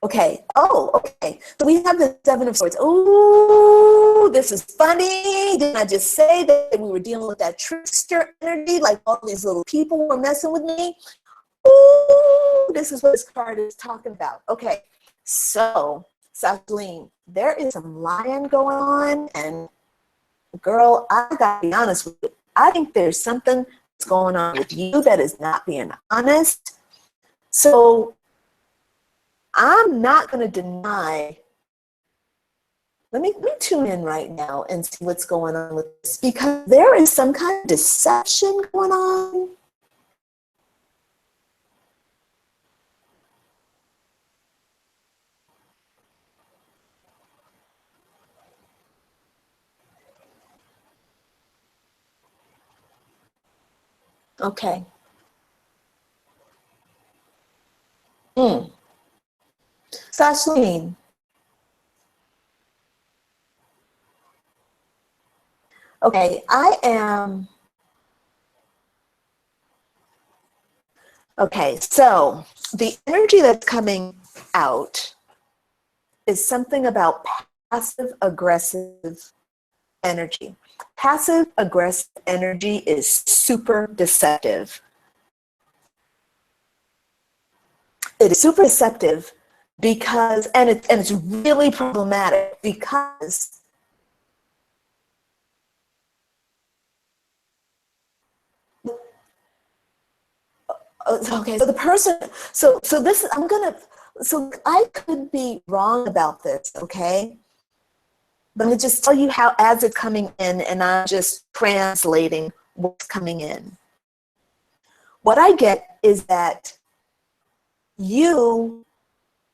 Okay. Oh, okay. So we have the Seven of Swords. Oh, this is funny. Didn't I just say that we were dealing with that trickster energy? Like all these little people were messing with me. Ooh, this is what this card is talking about. Okay. So, Sashlyn, there is some lying going on. And girl, I got to be honest with you. I think there's something that's going on with you that is not being honest. So, I'm not going to deny. Let me tune in right now and see what's going on with this, because there is some kind of deception going on. Okay. Sashlyn. Okay, I am. Okay, so the energy that's coming out is something about passive aggressive energy. Passive aggressive energy is super deceptive. It is super deceptive because, and it's really problematic because okay, so the person, so this, so I could be wrong about this, okay? Let me just tell you how, as it's coming in, and I'm just translating what's coming in. What I get is that you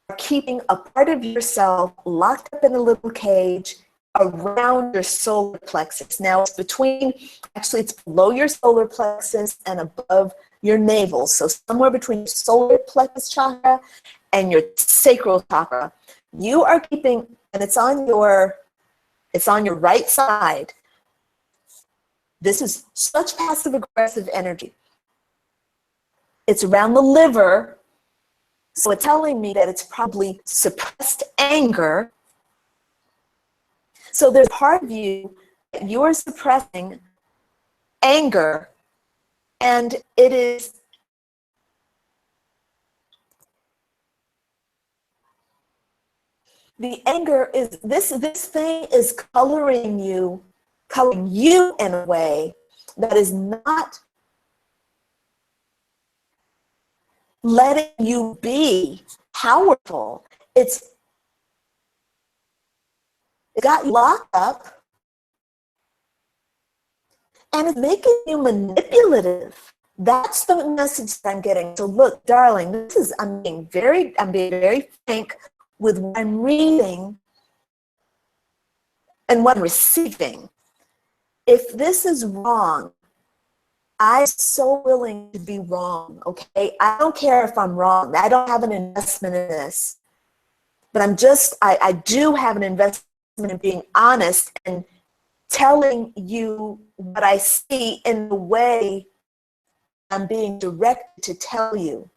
are keeping a part of yourself locked up in a little cage around your solar plexus. Now it's between, actually it's below your solar plexus and above your navel. So somewhere between your solar plexus chakra and your sacral chakra. You are keeping, and it's on your right side. This is such passive aggressive energy. It's around the liver. So it's telling me that it's probably suppressed anger. So there's part of you that you're suppressing anger, and it is the anger is this thing is coloring you in a way that is not letting you be powerful. It got you locked up, and it's making you manipulative. That's the message that I'm getting. So look, darling, I'm being very frank with what I'm reading and what I'm receiving. If this is wrong, I'm so willing to be wrong, okay? I don't care if I'm wrong. I don't have an investment in this. But I do have an investment in being honest and telling you what I see in the way I'm being directed to tell you.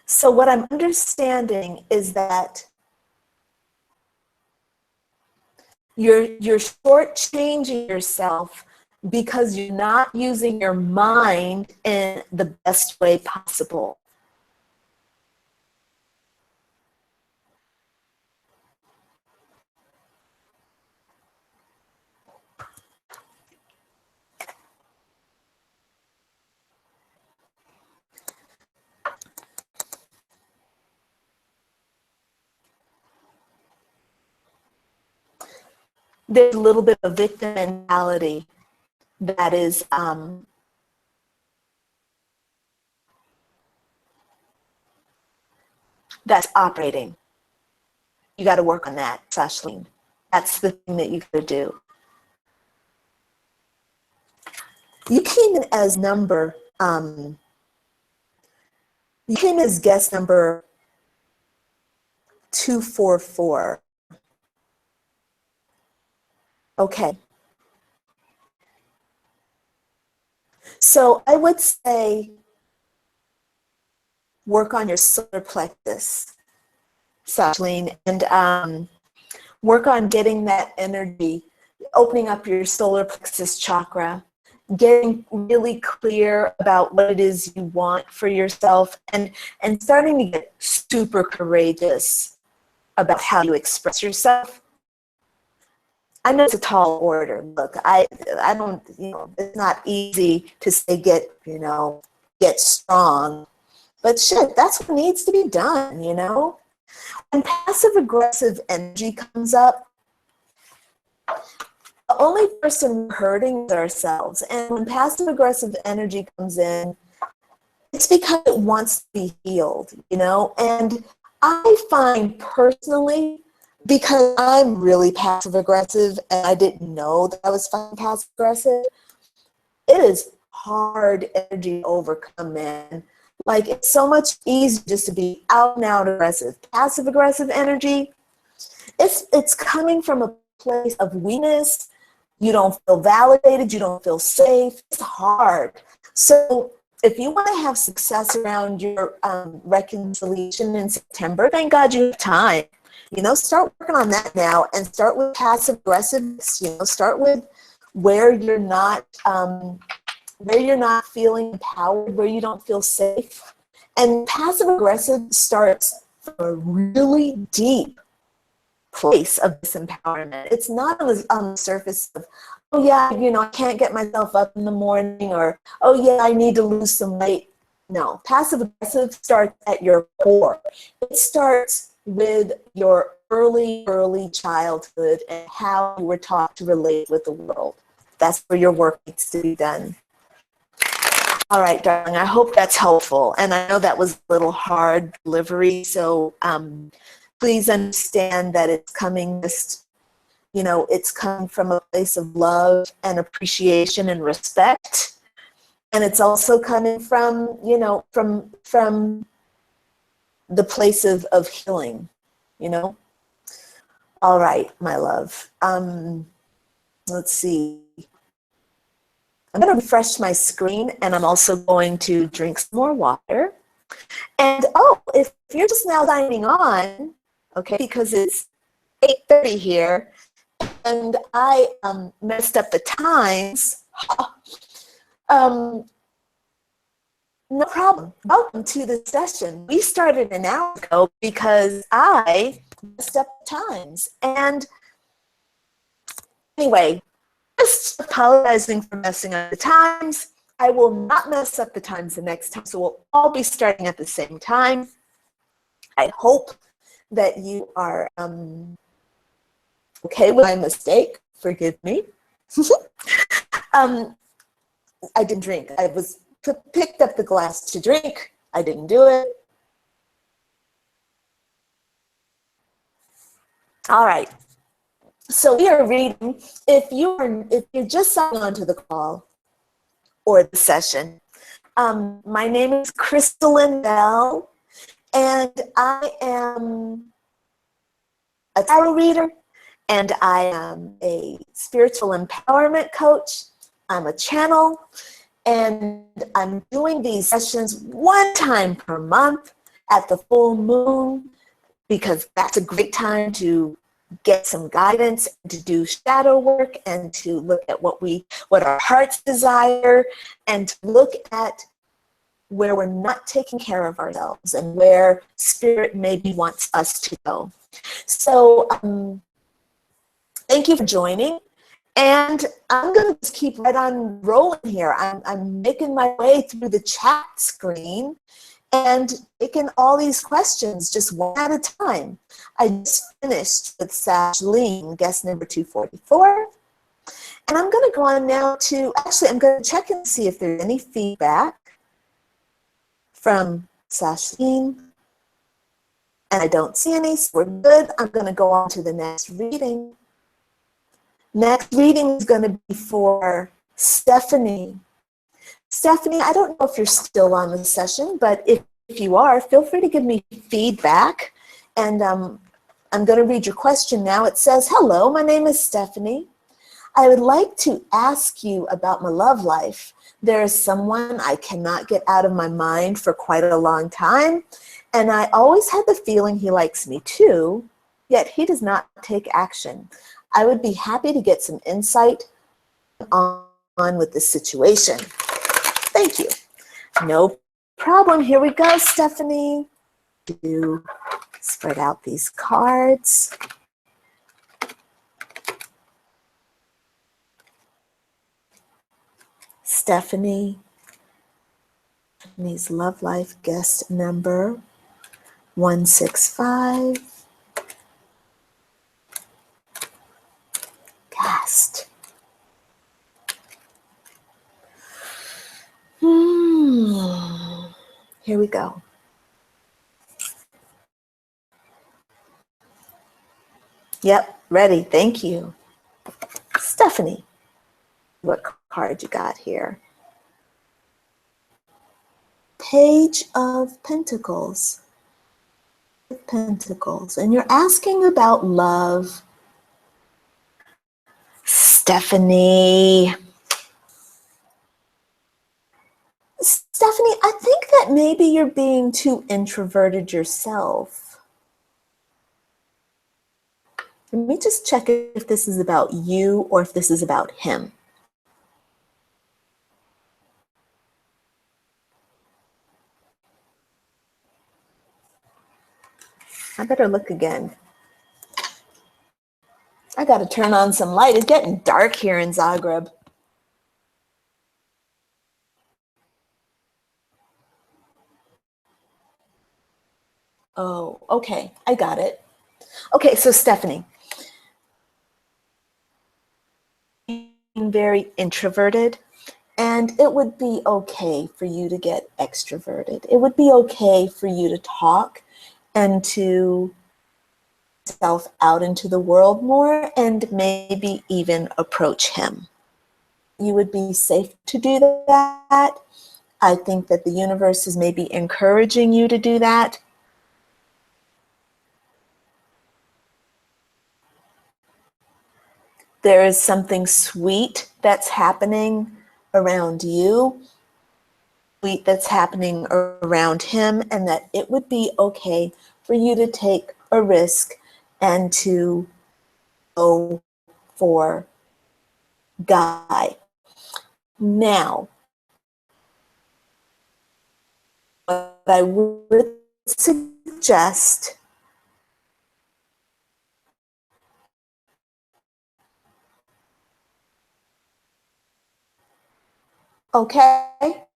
So what I'm understanding is that you're shortchanging yourself because you're not using your mind in the best way possible. There's a little bit of victim mentality that is that's operating. You got to work on that, Sashleen. That's the thing that you got to do. You came in as you came as guest number 244. Okay. So I would say work on your solar plexus, Sashleen, and work on getting that energy, opening up your solar plexus chakra, getting really clear about what it is you want for yourself, and starting to get super courageous about how you express yourself. I know it's a tall order. Look, I don't, it's not easy to say get strong, but shit, that's what needs to be done, When passive aggressive energy comes up, the only person we're hurting is ourselves. And when passive aggressive energy comes in, it's because it wants to be healed, And I find personally, because I'm really passive aggressive and I didn't know that I was passive aggressive, it is hard energy to overcome, man. Like, it's so much easier just to be out and out aggressive. Passive aggressive energy, it's coming from a place of weakness. You don't feel validated, you don't feel safe. It's hard. So if you want to have success around your reconciliation in September, thank God you have time. Start working on that now, and start with passive aggressiveness. Start with where you're not feeling empowered, where you don't feel safe. And passive aggressive starts from a really deep place of disempowerment. It's not on the surface of, oh yeah, I can't get myself up in the morning, or, oh yeah, I need to lose some weight. No, passive aggressive starts at your core. It starts with your early childhood and how you were taught to relate with the world. That's where your work needs to be done. All right, darling, I hope that's helpful. And I know that was a little hard delivery, so please understand that it's coming it's coming from a place of love and appreciation and respect. And it's also coming from, from the place of healing, All right, my love. Let's see. I'm going to refresh my screen, and I'm also going to drink some more water. And if you're just now signing on, okay, because it's 8:30 here, and I messed up the times, no problem. Welcome to the session. We started an hour ago because I messed up the times. And anyway, just apologizing for messing up the times. I will not mess up the times the next time, so we'll all be starting at the same time. I hope that you are okay with my mistake. Forgive me. I didn't drink. I picked up the glass to drink. I didn't do it. All right. So we are reading, if you're just signing on to the call or the session, my name is Crystalline Bell, and I am a tarot reader, and I am a spiritual empowerment coach. I'm a channel, and I'm doing these sessions one time per month at the full moon, because that's a great time to get some guidance, to do shadow work, and to look at what our hearts desire, and to look at where we're not taking care of ourselves and where spirit maybe wants us to go. So thank you for joining. And I'm going to just keep right on rolling here. I'm making my way through the chat screen and taking all these questions just one at a time. I just finished with Sashleen, guest number 244. And I'm going to go on now to, actually, I'm going to check and see if there's any feedback from Sashleen. And I don't see any, so we're good. I'm going to go on to the next reading. Next reading is going to be for Stephanie. Stephanie, I don't know if you're still on the session, but if you are, feel free to give me feedback. And I'm going to read your question now. It says, hello, my name is Stephanie. I would like to ask you about my love life. There is someone I cannot get out of my mind for quite a long time, and I always had the feeling he likes me too, yet he does not take action. I would be happy to get some insight on with this situation. Thank you. No problem. Here we go, Stephanie. To spread out these cards. Stephanie's Love Life guest number 165. Cast. Here we go. Yep, ready. Thank you. Stephanie, what card you got here? Page of Pentacles. Pentacles. And you're asking about love. Stephanie. Stephanie, I think that maybe you're being too introverted yourself. Let me just check if this is about you or if this is about him. I better look again. I got to turn on some light. It's getting dark here in Zagreb. Oh, okay. I got it. Okay, so Stephanie, very introverted, and it would be okay for you to get extroverted. It would be okay for you to talk and to self out into the world more and maybe even approach him. You would be safe to do that. I think that the universe is maybe encouraging you to do that. There is something sweet that's happening around you, sweet that's happening around him, and that it would be okay for you to take a risk and to go for Guy. Now, what I would suggest okay?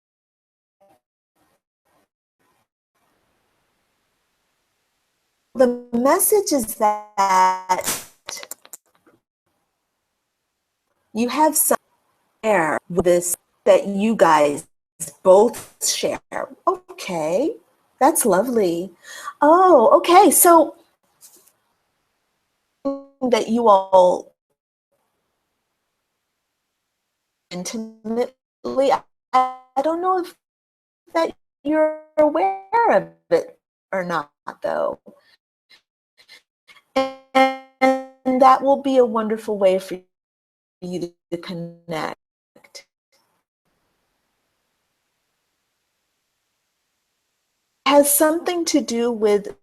The message is that you have some share with this that you guys both share. Okay, that's lovely. Oh, okay. So that you all intimately, I don't know if that you're aware of it or not, though. And that will be a wonderful way for you to connect. It has something to do with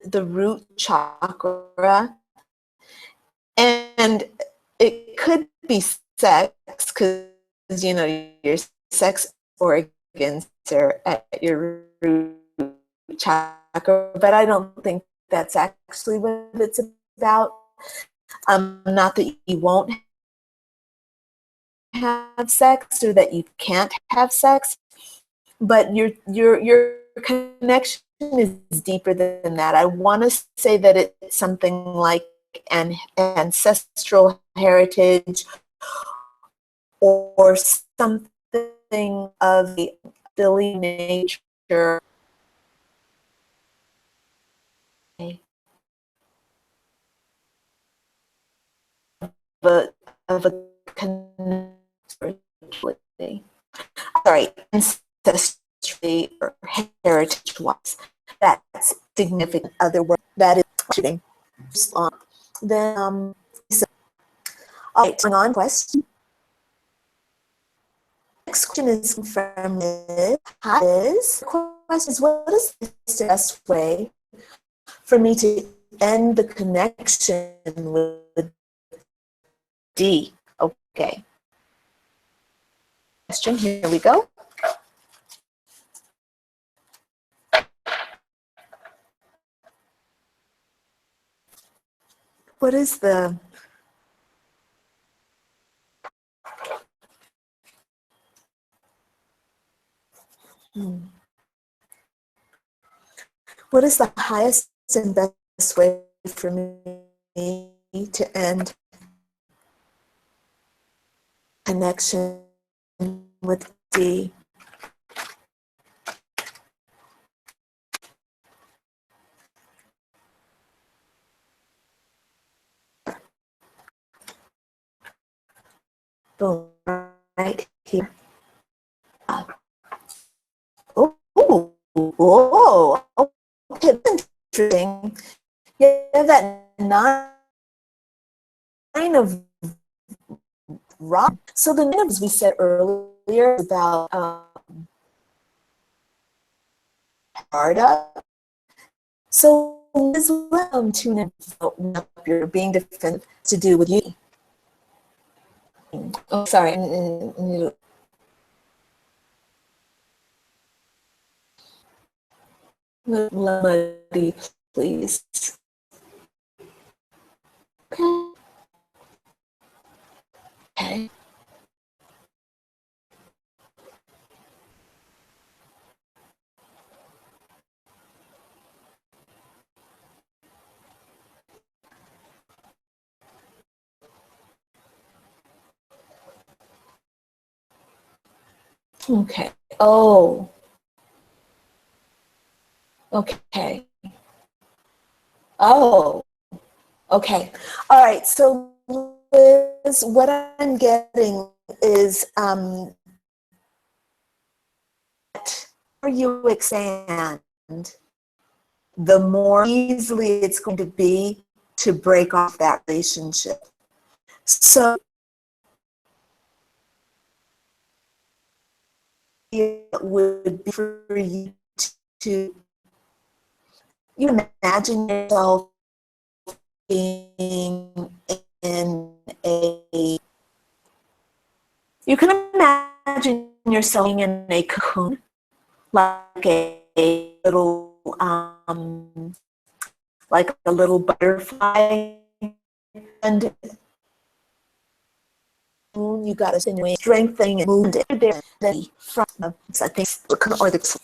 the root chakra, and it could be sex, because you know your sex organs are at your root chakra, but I don't think that's actually what it's about. Not that you won't have sex or that you can't have sex, but your connection is deeper than that. I want to say that it's something like an ancestral heritage or something of the silly nature of a connection. Sorry, ancestry or heritage wise. That's significant. Other word that is shooting. Then so, all right, going on question. Next question is from Liz. Hi, Liz. Question is, what is the best way for me to end the connection with D? Okay. Question, here we go. What is the what is the highest and best way for me to end connection with D? Boom, right here. Oh, whoa, okay, that's interesting. Yeah, that 9 of rock. So the 9 of, we said earlier about hard up. So as well, tune in, up your being defensive to do with you. Oh, sorry. Muddy, please. Okay. Okay. Okay. Oh. Okay. Oh. Okay. All right. So Liz, what I'm getting is the more you expand, the more easily it's going to be to break off that relationship. So it would be for you to you imagine yourself being in a you can imagine yourself being in a cocoon, like a little like a little butterfly, and you got to strengthen and move it from I think or the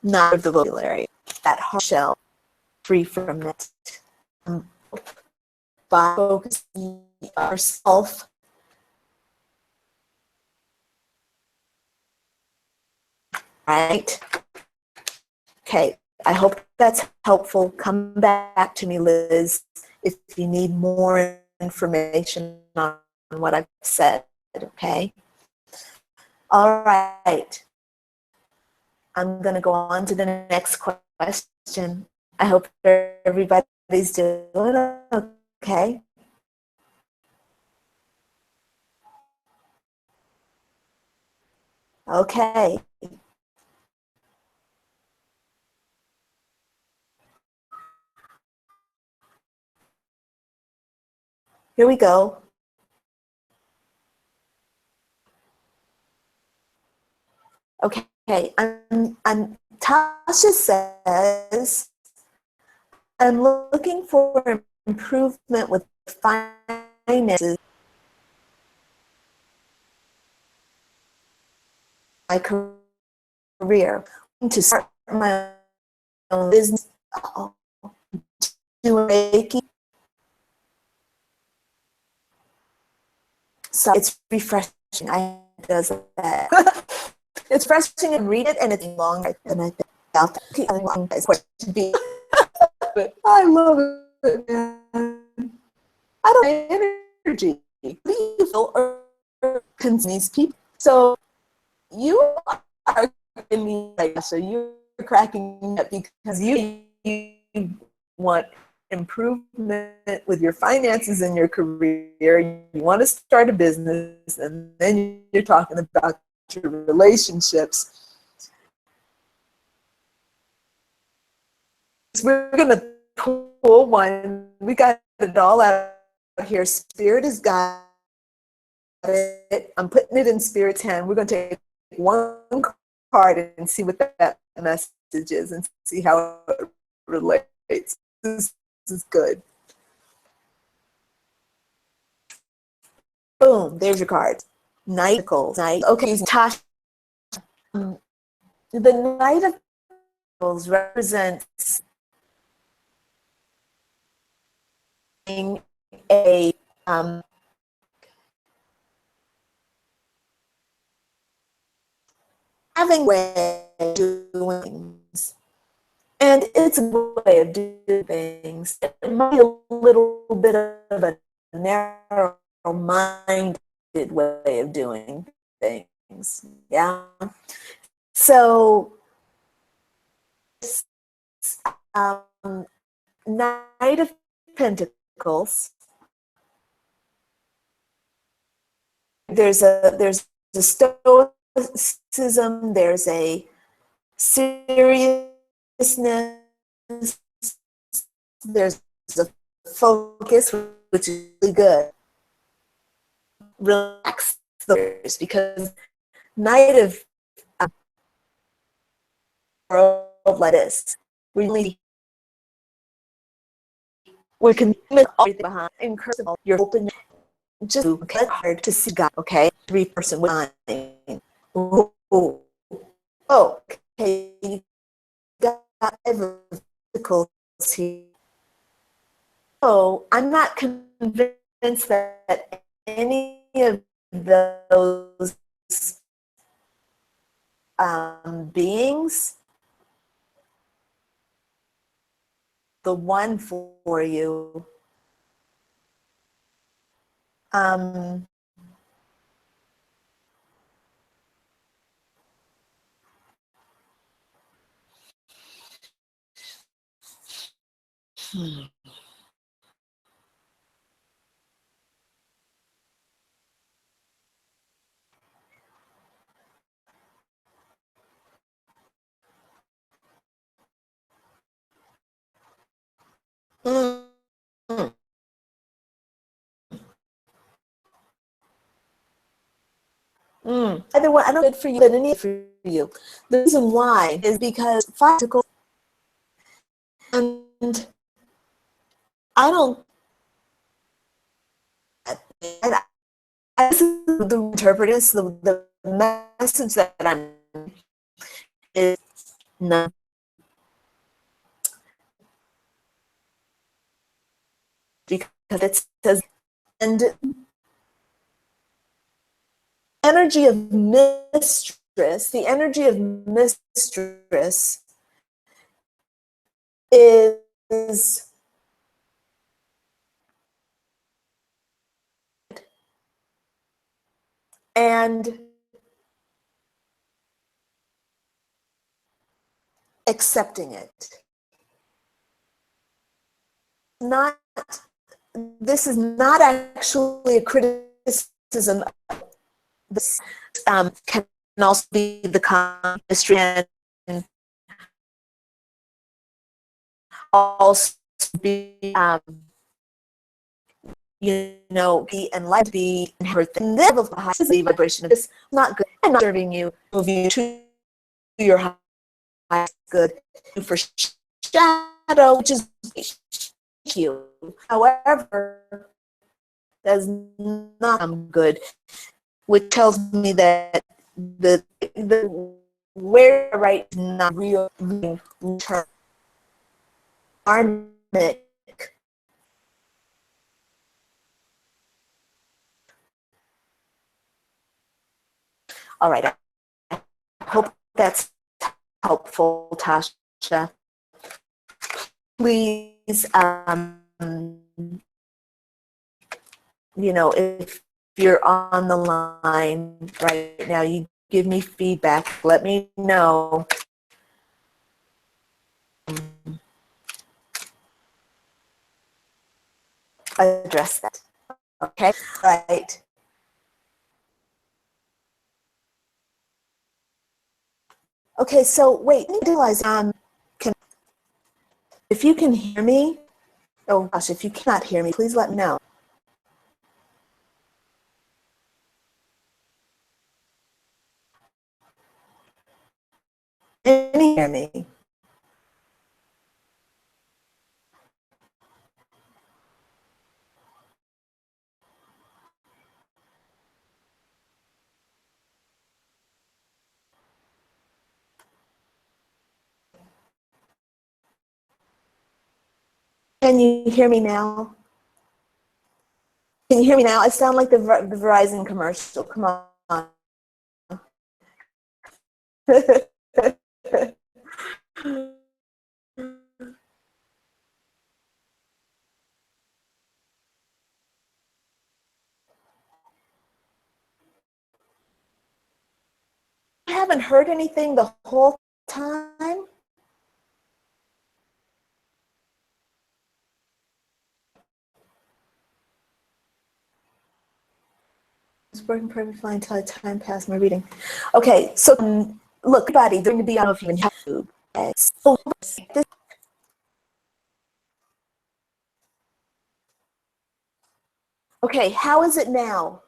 not the vocabulary, that hard shell, free from that. By focusing yourself, right? Okay, I hope that's helpful. Come back to me, Liz, if you need more information on what I've said, okay? All right. I'm going to go on to the next question. I hope everybody's doing okay. Okay. Here we go. Okay. Tasha says, I'm looking for improvement with finances. My career to start my own business. So it's refreshing. I does that. It's refreshing and read it, and it's longer than I think. But I love it, man. I don't have energy. What do you feel or these people? So you are giving me like, so you're cracking me up because you want improvement with your finances in your career. You want to start a business, and then you're talking about your relationships. We're gonna pull one. We got it all out here. Spirit has got it. I'm putting it in Spirit's hand. We're gonna take one card and see what that message is and see how it relates. This is good. Boom, there's your card. Knight. Okay, Tasha. The Knight of Pentacles represents a having a way of doing things. And it's a way of doing things. It might be a little bit of a narrow-minded way of doing things. Yeah. So, Knight of Pentacles. There's a stoicism. There's a seriousness. There's a focus, which is really good. Relax the ears, because Knight of world like this, we can miss everything behind. Encourage your open, just get hard to see God. Okay, 3-person with nine. Oh, okay, you got difficulties here. So I'm not convinced that any of those beings, the one for you, Either one, I don't good for you, but any for you. The reason why is because physical, and I don't. And this is the interpreting the message that I'm is not because it says, and energy of mistress, the energy of mistress is and accepting it. Not, this is not actually a criticism. This can also be the chemistry and also be, you know, be enlightened, be inherent. This level of high vibration of this not good and not serving you, move you to your highest good for shadow, which is you. However, does not good, which tells me that the where right is not real return karmic. All right, I hope that's helpful, Tasha. Please, you know, if you're on the line right now, you give me feedback, let me know. Address that. Okay, all right. Okay, so wait, I realize if you can hear me, oh gosh, if you cannot hear me, please let me know. Can you hear me? Can you hear me now? Can you hear me now? I sound like the Verizon commercial. Come on. I haven't heard anything the whole time. I was working perfectly fine until time passed my reading. Okay, so look, everybody, they're going to be on if you have food. So, okay, how is it now?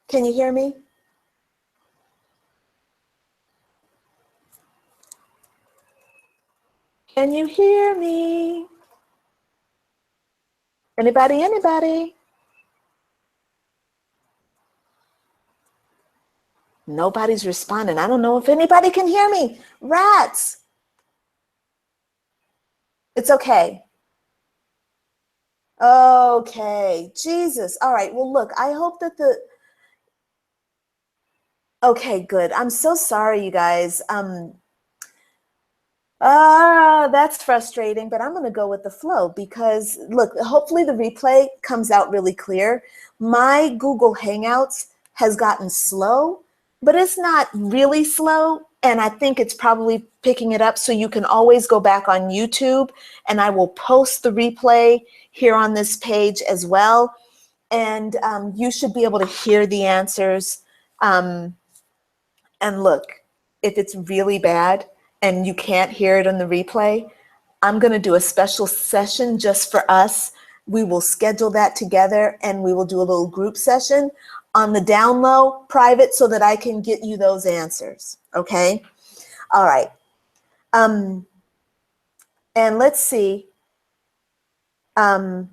Can you hear me? Can you hear me? Anybody, anybody? Nobody's responding. I don't know if anybody can hear me. Rats. It's okay. Okay. Jesus. All right. Well, look, I hope that okay, good. I'm so sorry, you guys. That's frustrating, but I'm going to go with the flow because look, hopefully the replay comes out really clear. My Google Hangouts has gotten slow, but it's not really slow. And I think it's probably picking it up. So you can always go back on YouTube and I will post the replay here on this page as well. And you should be able to hear the answers. And look, if it's really bad and you can't hear it on the replay, I'm going to do a special session just for us. We will schedule that together and we will do a little group session on the down low, private, so that I can get you those answers. Okay? All right. And let's see. Here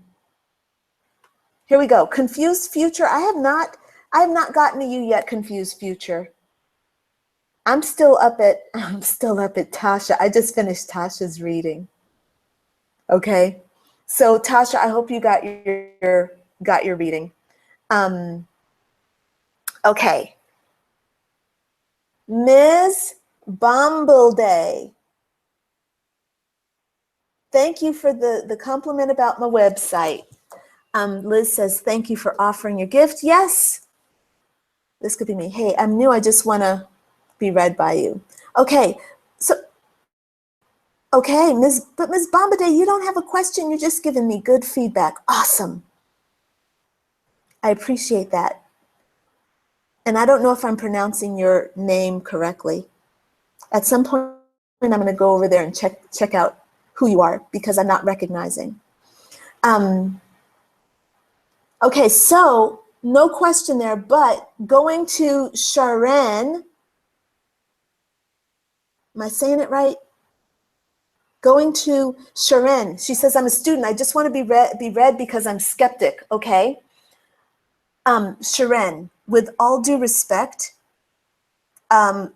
we go. Confused future. I have not gotten to you yet, confused future. I'm still up at Tasha. I just finished Tasha's reading. Okay. So Tasha, I hope you got your reading. Okay. Ms. Bumbleday. Thank you for the compliment about my website. Liz says, thank you for offering your gift. Yes, this could be me. Hey, I'm new. I just want to be read by you. Okay, so, okay, Ms. Bombaday, you don't have a question. You're just giving me good feedback. Awesome. I appreciate that. And I don't know if I'm pronouncing your name correctly. At some point, I'm going to go over there and check out who you are because I'm not recognizing. Okay, so no question there, but going to Sharon, am I saying it right? Going to Sharon, she says, I'm a student. I just want to be read because I'm skeptic, okay? Sharon, with all due respect, my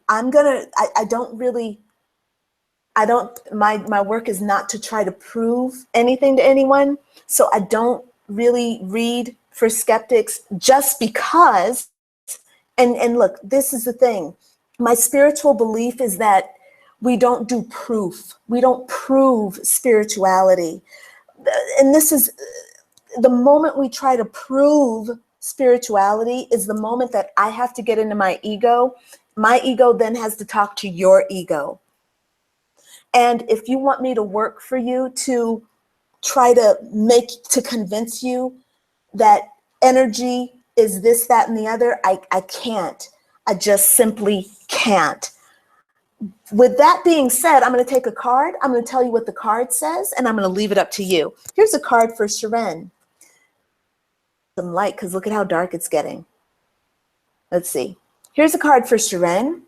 work is not to try to prove anything to anyone. So I don't really read for skeptics just because, and look, this is the thing. My spiritual belief is that we don't do proof. We don't prove spirituality. And this is the moment we try to prove spirituality is the moment that I have to get into my ego. My ego then has to talk to your ego. And if you want me to work for you to try to convince you that energy is this, that, and the other, I can't. I just simply can't. With that being said, I'm going to take a card. I'm going to tell you what the card says, and I'm going to leave it up to you. Here's a card for Sharon. Some light, because look at how dark it's getting. Let's see. Here's a card for Sharon.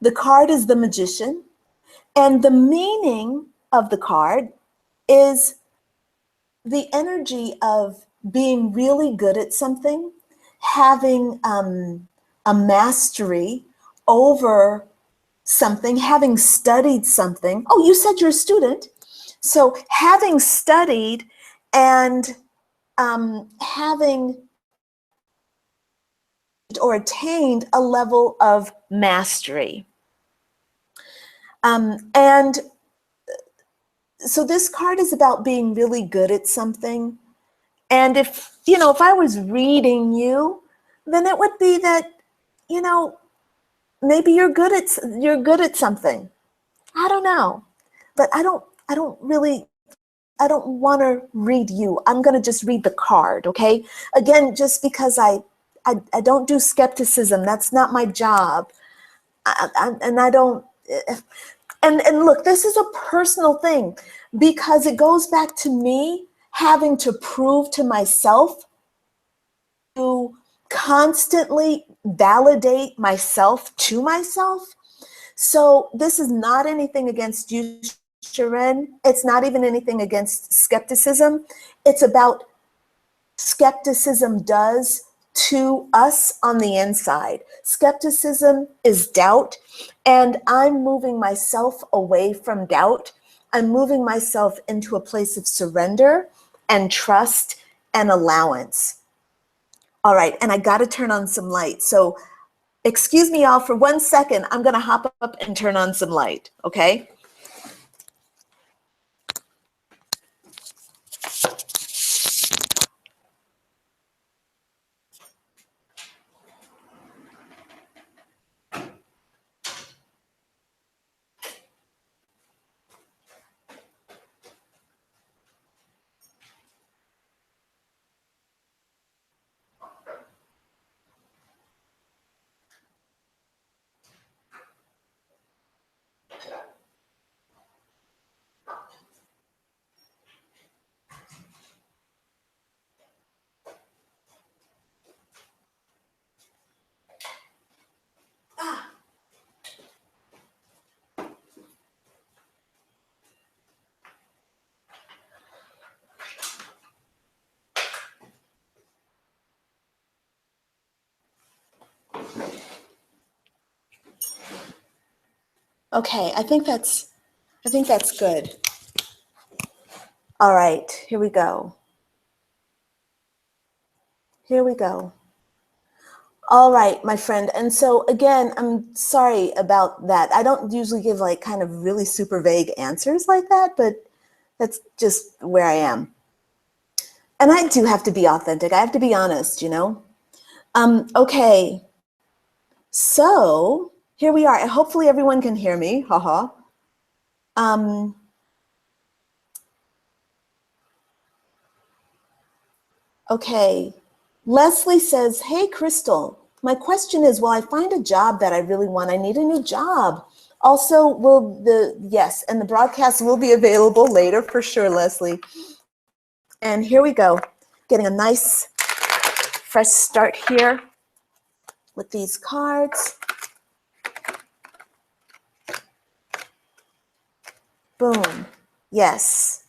The card is the Magician, and the meaning of the card is the energy of being really good at something, having a mastery over something, having studied something. Oh, you said you're a student. So having studied and having or attained a level of mastery. And so this card is about being really good at something. And if I was reading you, then it would be that, maybe you're good at something. I don't know. But I don't want to read you. I'm going to just read the card, okay? Again, just because I don't do skepticism. That's not my job. And I don't, and look, this is a personal thing because it goes back to me having to prove to myself, to constantly validate myself to myself. So this is not anything against you, Sharon. It's not even anything against skepticism. It's about skepticism does to us on the inside. Skepticism is doubt, and I'm moving myself away from doubt. I'm moving myself into a place of surrender and trust and allowance. All right, and I got to turn on some light. So excuse me all for 1 second. I'm going to hop up and turn on some light, okay? Okay, I think that's good. All right, here we go. Here we go. All right, my friend. And so again, I'm sorry about that. I don't usually give like kind of really super vague answers like that, but that's just where I am. And I do have to be authentic. I have to be honest, you know? Okay, so here we are. And hopefully everyone can hear me. Haha. Um, okay. Leslie says, hey, Crystal, my question is, will I find a job that I really want? I need a new job. Also, yes, and the broadcast will be available later for sure, Leslie. And here we go, getting a nice fresh start here with these cards. Boom. Yes.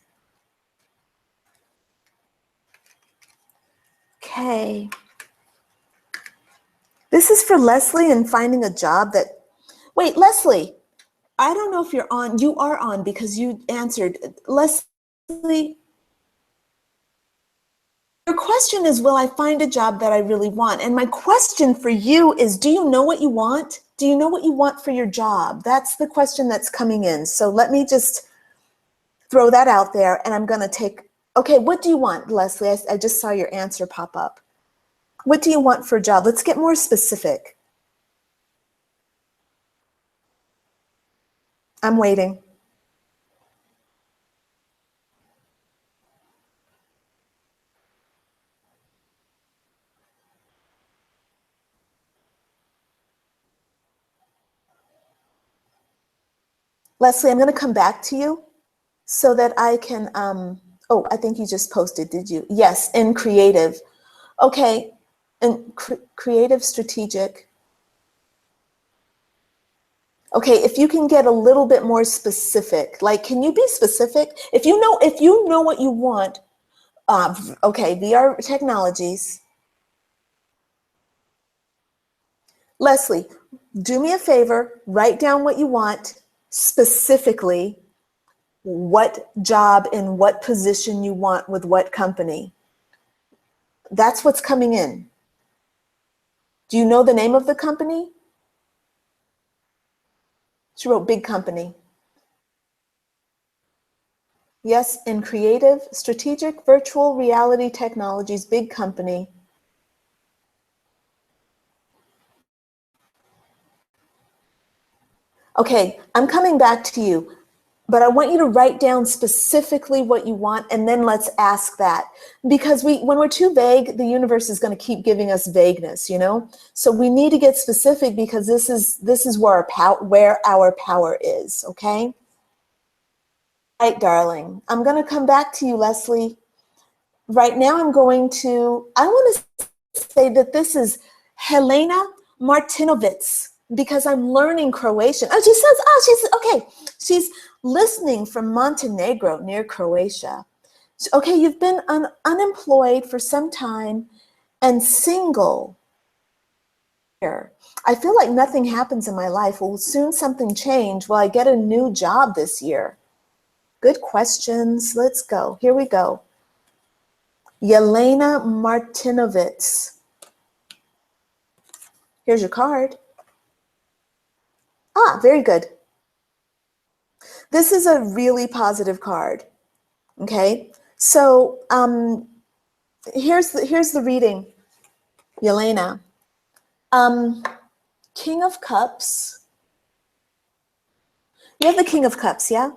Okay. This is for Leslie and finding a job that, wait, Leslie, I don't know if you're on. You are on because you answered. Leslie, your question is, will I find a job that I really want? And my question for you is, do you know what you want? Do you know what you want for your job? That's the question that's coming in. So let me just throw that out there, and I'm going to take, okay, what do you want, Leslie? I just saw your answer pop up. What do you want for a job? Let's get more specific. I'm waiting. Leslie, I'm going to come back to you so that I can, oh, I think you just posted, did you? Yes, in creative. Okay, in creative, strategic. Okay, if you can get a little bit more specific, like, can you be specific? If you know what you want, okay, VR technologies. Leslie, do me a favor, write down what you want specifically, what job in what position you want with what company. That's what's coming in. Do you know the name of the company? She wrote big company. Yes, in creative, strategic, virtual reality technologies, big company. Okay, I'm coming back to you, but I want you to write down specifically what you want, and then let's ask that. Because when we're too vague, the universe is going to keep giving us vagueness, you know? So we need to get specific because this is where our power is, okay? Right, darling. I'm going to come back to you, Leslie. Right now I want to say that this is Helena Martinovic because I'm learning Croatian. Oh, she says, okay. She's listening from Montenegro near Croatia. Okay, you've been unemployed for some time and single. I feel like nothing happens in my life. Will soon something change? Will I get a new job this year? Good questions. Let's go. Here we go. Yelena Martinovic. Here's your card. Ah, very good. This is a really positive card. Okay, so here's the reading, Yelena. King of Cups. You have the King of Cups, yeah?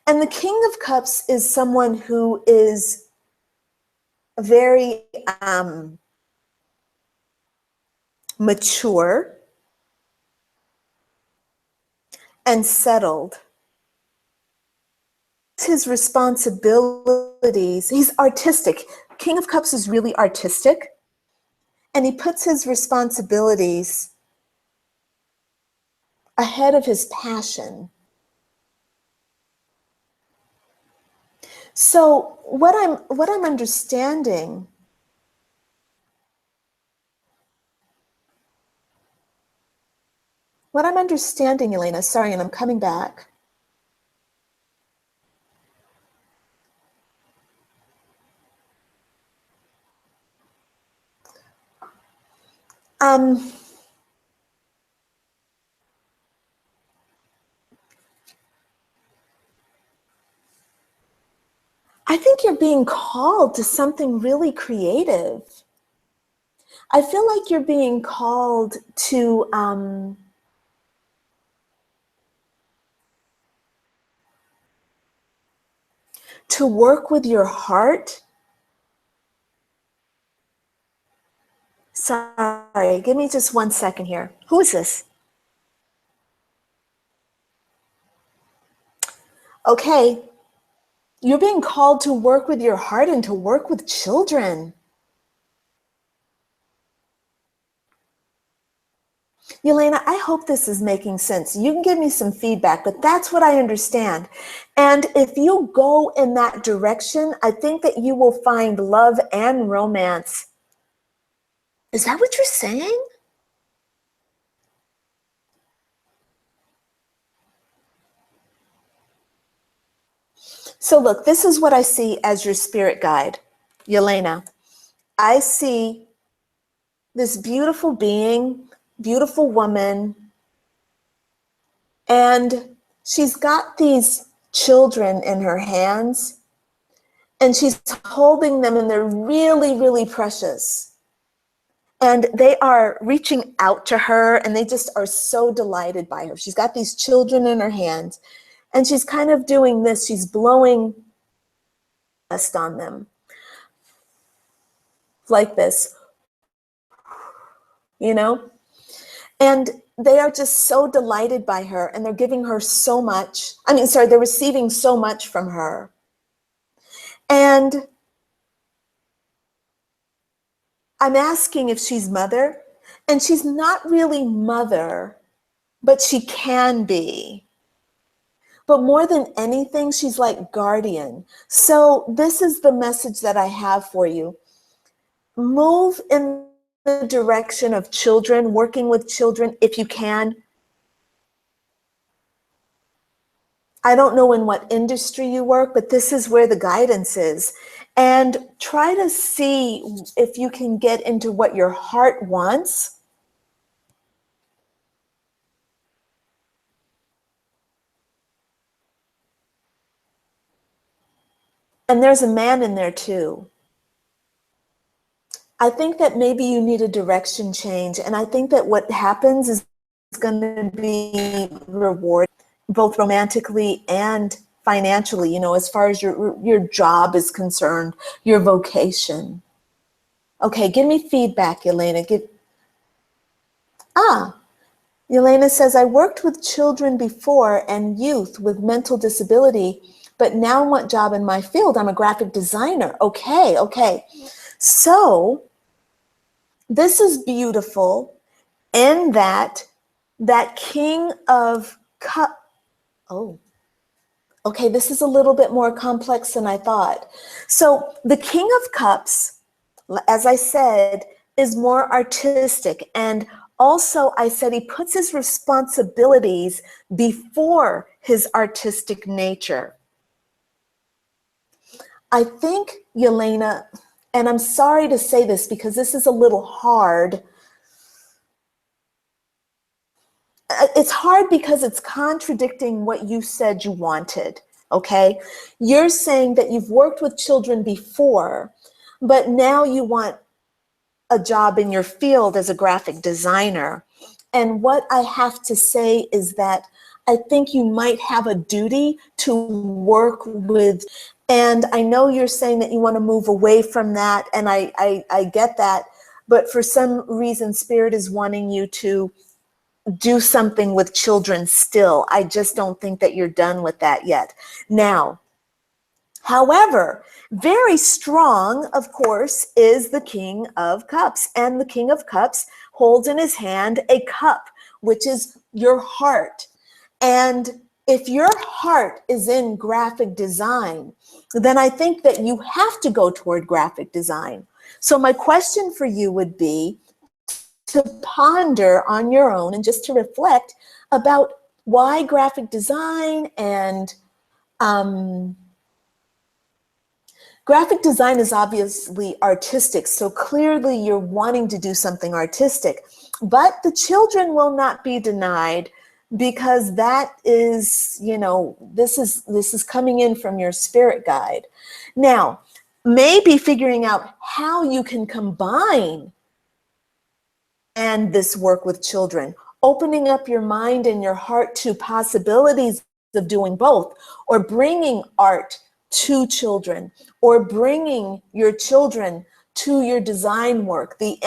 And the King of Cups is someone who is very mature and settled. His responsibilities, he's artistic. King of Cups is really artistic, and he puts his responsibilities ahead of his passion. So what I'm understanding, Elena, sorry, and I'm coming back. Um, I think you're being called to something really creative. I feel like you're being called to work with your heart. Sorry, give me just 1 second here. Who is this? Okay, you're being called to work with your heart and to work with children. Yelena, I hope this is making sense. You can give me some feedback, but that's what I understand. And if you go in that direction, I think that you will find love and romance. Is that what you're saying? So look, this is what I see as your spirit guide, Yelena. I see this beautiful being, beautiful woman, and she's got these children in her hands, and she's holding them, and they're really, really precious. And they are reaching out to her, and they just are so delighted by her. She's got these children in her hands, and she's kind of doing this. She's blowing dust on them like this, you know? And they are just so delighted by her, and they're giving her so much. They're receiving so much from her. And I'm asking if she's mother, and she's not really mother, but she can be. But more than anything, she's like guardian. So this is the message that I have for you. Move in the direction of children, working with children if you can. I don't know in what industry you work, but this is where the guidance is. And try to see if you can get into what your heart wants. And there's a man in there too. I think that maybe you need a direction change. And I think that what happens is going to be rewarded, both romantically and financially, as far as your job is concerned, your vocation. Okay, give me feedback, Elena. Elena says, I worked with children before and youth with mental disability, but now what job in my field? I'm a graphic designer. Okay. So this is beautiful in that King of Cups. Oh, okay, this is a little bit more complex than I thought. So the King of Cups, as I said, is more artistic. And also I said he puts his responsibilities before his artistic nature. I think, Yelena, and I'm sorry to say this because this is a little hard. It's hard because it's contradicting what you said you wanted, okay? You're saying that you've worked with children before, but now you want a job in your field as a graphic designer. And what I have to say is that I think you might have a duty to work with, and I know you're saying that you want to move away from that, and I get that, but for some reason, Spirit is wanting you to do something with children still. I just don't think that you're done with that yet. Now, however, very strong, of course, is the King of Cups. And the King of Cups holds in his hand a cup, which is your heart. And if your heart is in graphic design, then I think that you have to go toward graphic design. So my question for you would be to ponder on your own and just to reflect about why graphic design and graphic design is obviously artistic, so clearly you're wanting to do something artistic, but the children will not be denied, because that is, you know, this is coming in from your spirit guide. Now, maybe figuring out how you can combine and this work with children, opening up your mind and your heart to possibilities of doing both, or bringing art to children, or bringing your children to your design work, the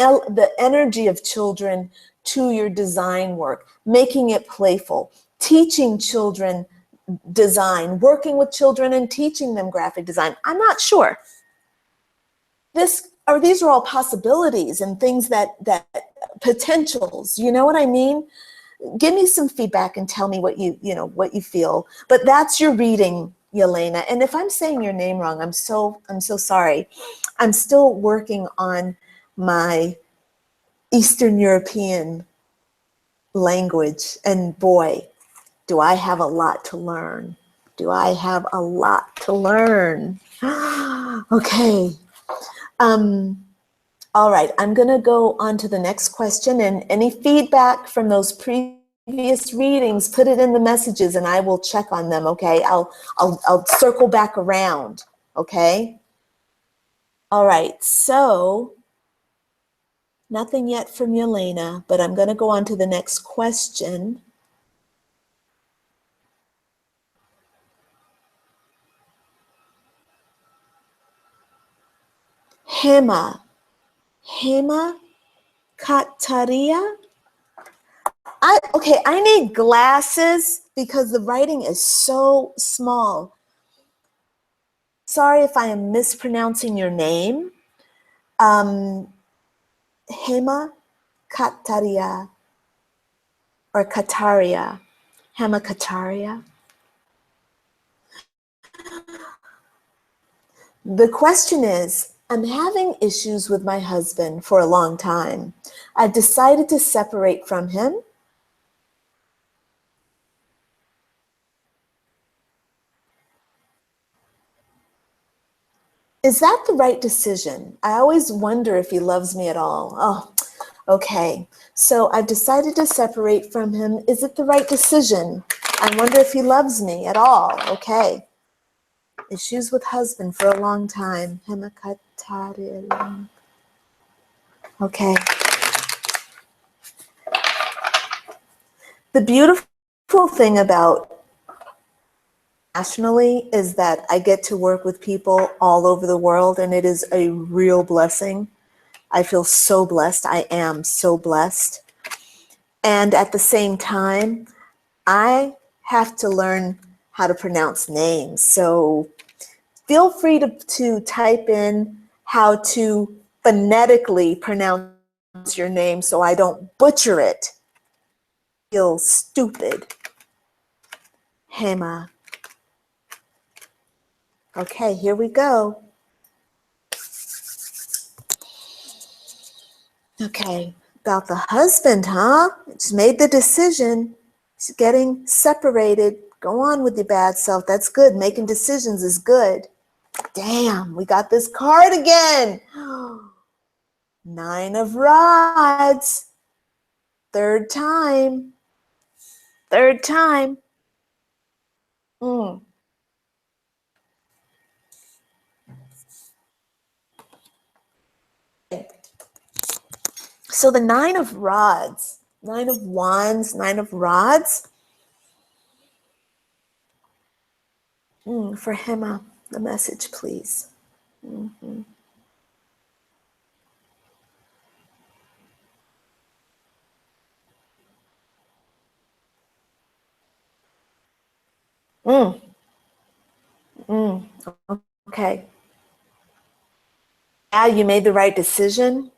energy of children to your design work, making it playful, teaching children design, working with children and teaching them graphic design. I'm not sure. These are all possibilities and things that potentials, you know what I mean? Give me some feedback and tell me what you feel. But that's your reading, Yelena. And if I'm saying your name wrong, I'm so sorry. I'm still working on my Eastern European language, and boy, do I have a lot to learn. Do I have a lot to learn? Okay. All right, I'm going to go on to the next question, and any feedback from those previous readings, put it in the messages and I will check on them, okay? I'll circle back around, okay? All right, so nothing yet from Yelena, but I'm going to go on to the next question. Hema Kataria? I need glasses because the writing is so small. Sorry if I am mispronouncing your name. Hema Kataria or Kataria. Hema Kataria. The question is, I'm having issues with my husband for a long time. I've decided to separate from him. Is that the right decision? I always wonder if he loves me at all. Oh, okay. So I've decided to separate from him. Is it the right decision? I wonder if he loves me at all. Okay. Issues with husband for a long time. Okay. The beautiful thing about nationally is that I get to work with people all over the world, and it is a real blessing. I feel so blessed. I am so blessed. And at the same time, I have to learn how to pronounce names. So feel free to type in how to phonetically pronounce your name so I don't butcher it. Feel stupid. Hema. Okay, here we go. Okay, about the husband, huh? Just made the decision. He's getting separated. Go on with your bad self. That's good. Making decisions is good. Damn, we got this card again. 9 of Rods. Third time. Third time. So the 9 of Rods, 9 of Wands, 9 of Rods. For Hema, the message, please. Okay. Yeah, you made the right decision.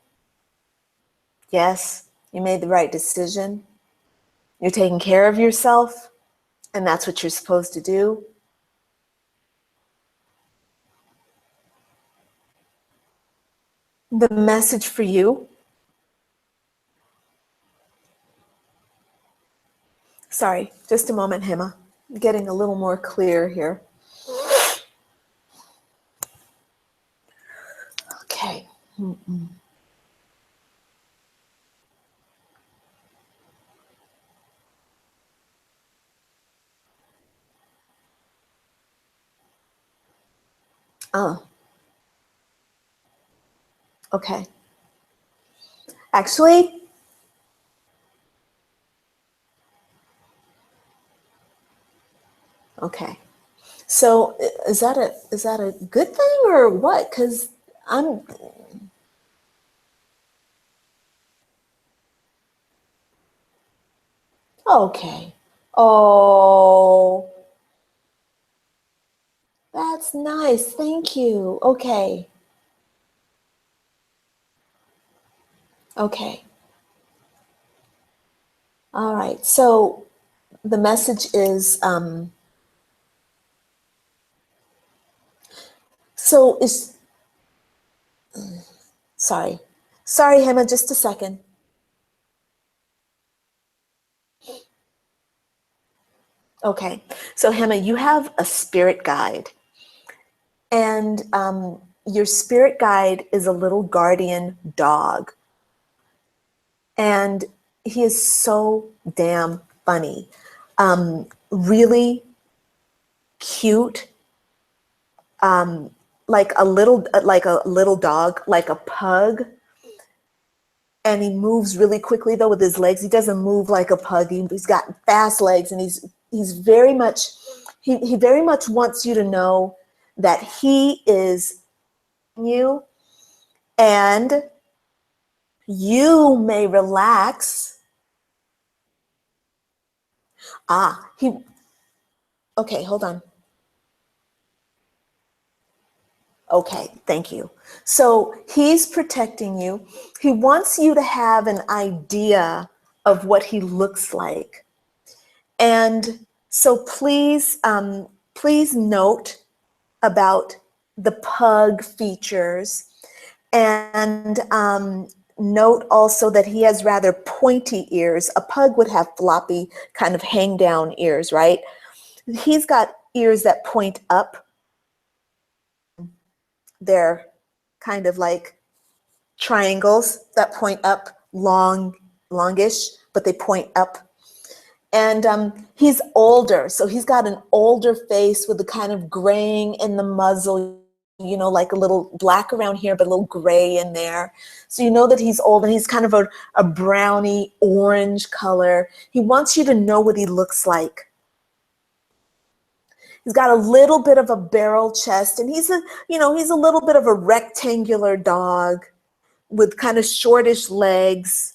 Yes, you made the right decision. You're taking care of yourself, and that's what you're supposed to do. The message for you. Sorry, just a moment, Hema. I'm getting a little more clear here. Oh, okay. Actually, okay. So is that a good thing or what? Because I'm okay. Oh, that's nice. Thank you. Okay. Okay. All right. So the message is so is sorry. Sorry, Hema, just a second. Okay. So Hema, you have a spirit guide. And your spirit guide is a little guardian dog. And he is so damn funny. Really cute, like a little dog, like a pug. And he moves really quickly though with his legs. He doesn't move like a pug. He's got fast legs, and he's very much he very much wants you to know that he is you, and you may relax. He okay, hold on. Okay, thank you. So he's protecting you. He wants you to have an idea of what he looks like. And so please note about the pug features, and note also that he has rather pointy ears. A pug would have floppy, kind of hang down ears, right? He's got ears that point up. They're kind of like triangles that point up, longish, but they point up. And he's older, so he's got an older face with the kind of graying in the muzzle, like a little black around here, but a little gray in there. So you know that he's old, and he's kind of a browny orange color. He wants you to know what he looks like. He's got a little bit of a barrel chest, and he's a little bit of a rectangular dog with kind of shortish legs.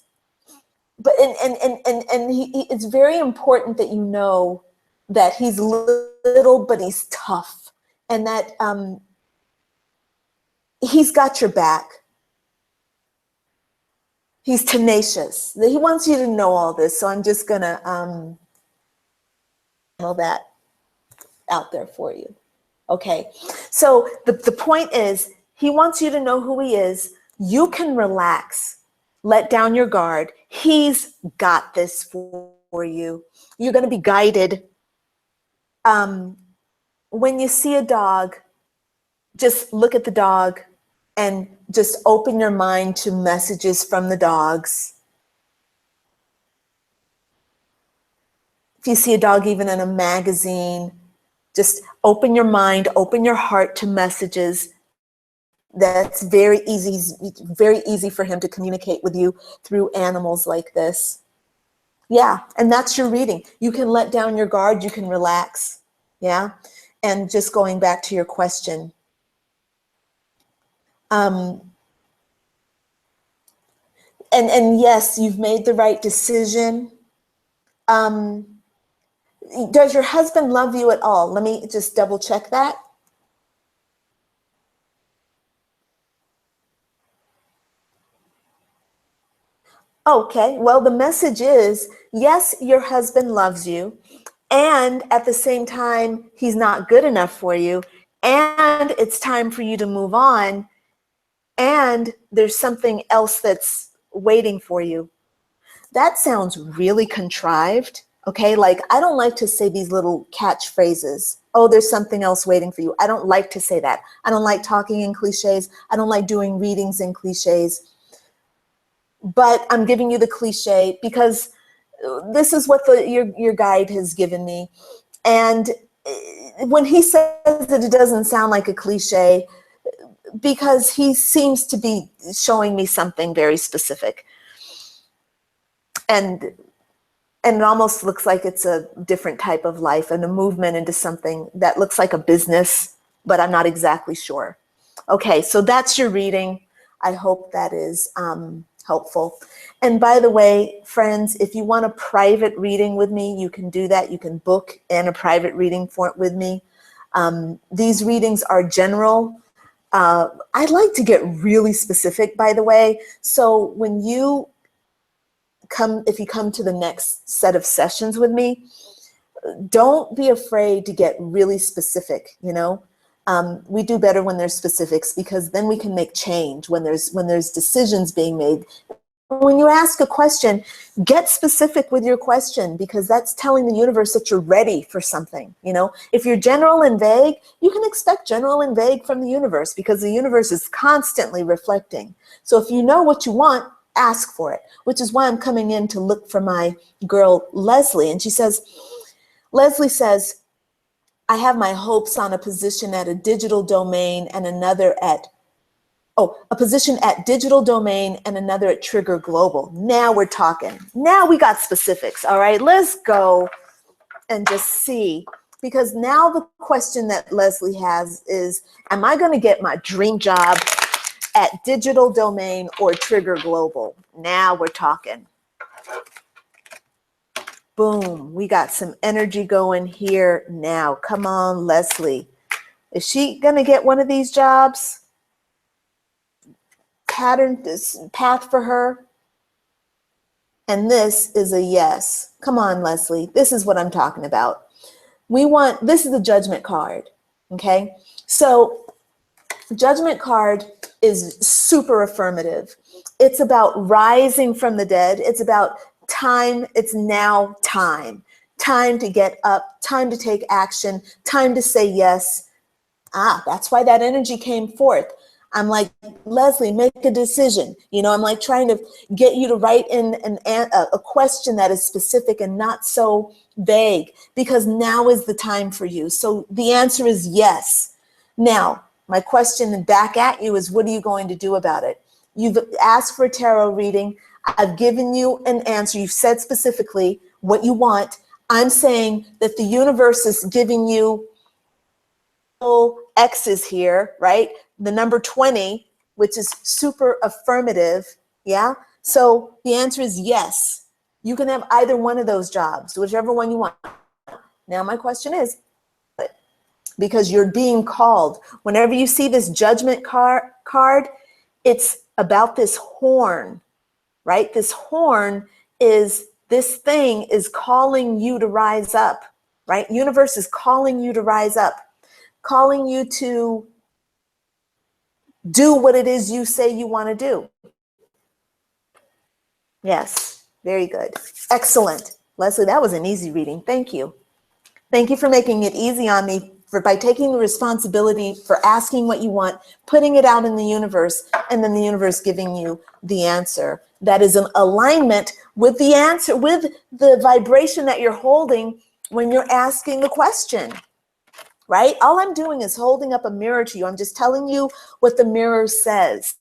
But it's very important that you know that he's little, but he's tough, and that he's got your back. He's tenacious. He wants you to know all this, so I'm just gonna know that out there for you. Okay, so the point is, he wants you to know who he is. You can relax, let down your guard. He's got this for you. You're going to be guided. When you see a dog, just look at the dog and just open your mind to messages from the dogs. If you see a dog even in a magazine, just open your mind, open your heart to messages. That's very easy. It's very easy for him to communicate with you through animals like this. Yeah, and that's your reading. You can let down your guard, you can relax. Yeah, and just going back to your question. And yes, you've made the right decision. Does your husband love you at all? Let me just double check that. Okay, well, the message is, yes, your husband loves you, and at the same time, he's not good enough for you, and it's time for you to move on, and there's something else that's waiting for you. That sounds really contrived, okay? Like, I don't like to say these little catchphrases. Oh, there's something else waiting for you. I don't like to say that. I don't like talking in cliches. I don't like doing readings in cliches. But I'm giving you the cliche because this is what your guide has given me. And when he says that, it doesn't sound like a cliche because he seems to be showing me something very specific. And it almost looks like it's a different type of life and a movement into something that looks like a business, but I'm not exactly sure. Okay, so that's your reading. I hope that is helpful. And by the way, friends, if you want a private reading with me, you can do that. You can book in a private reading with me. These readings are general. I'd like to get really specific, by the way. So when you if you come to the next set of sessions with me, don't be afraid to get really specific, you know. We do better when there's specifics because then we can make change when there's decisions being made. When you ask a question, get specific with your question because that's telling the universe that you're ready for something, you know. If you're general and vague, you can expect general and vague from the universe because the universe is constantly reflecting. So if you know what you want, ask for it, which is why I'm coming in to look for my girl, Leslie. And Leslie says, I have my hopes on a position at a digital domain and another at, a position at digital domain and another at Trigger Global. Now we're talking. Now we got specifics. All right, let's go and just see. Because now the question that Leslie has is, am I going to get my dream job at Digital Domain or Trigger Global? Now we're talking. Boom, we got some energy going here now. Come on, Leslie. Is she gonna get one of these jobs? This path for her? And this is a yes. Come on, Leslie. This is what I'm talking about. This is the judgment card, okay? So judgment card is super affirmative. It's about rising from the dead. It's about time. It's now time. Time to get up, time to take action, time to say yes. That's why that energy came forth. I'm like, Leslie, make a decision. You know, I'm like trying to get you to write in a question that is specific and not so vague because now is the time for you. So the answer is yes. Now, my question back at you is, what are you going to do about it? You've asked for a tarot reading. I've given you an answer. You've said specifically what you want. I'm saying that the universe is giving you X's here, right? The number 20, which is super affirmative. Yeah. So the answer is yes. You can have either one of those jobs, whichever one you want. Now my question is, because you're being called. Whenever you see this judgment card, it's about this horn, right? This horn is, this thing is calling you to rise up, right? Universe is calling you to rise up, calling you to do what it is you say you want to do. Yes, very good. Excellent. Leslie, that was an easy reading. Thank you. Thank you for making it easy on me by taking the responsibility for asking what you want, putting it out in the universe, and then the universe giving you the answer. That is an alignment with the answer, with the vibration that you're holding when you're asking the question, right? All I'm doing is holding up a mirror to you. I'm just telling you what the mirror says,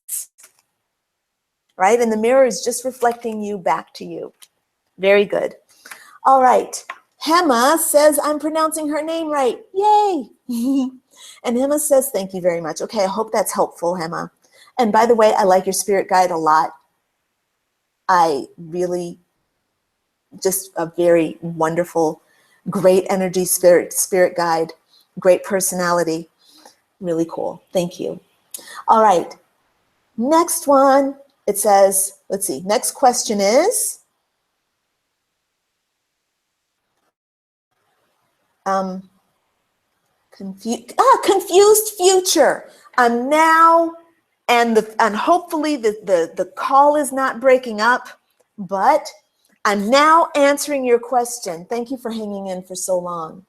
right? And the mirror is just reflecting you back to you. Very good. All right. Hema says I'm pronouncing her name right. Yay. And Hema says, thank you very much. Okay, I hope that's helpful, Hema. And by the way, I like your spirit guide a lot. I really, just a very wonderful, great energy spirit guide, great personality. Really cool. Thank you. All right. Next one, it says, let's see, next question is, confused future. I'm now, and hopefully the call is not breaking up, but I'm now answering your question. Thank you for hanging in for so long.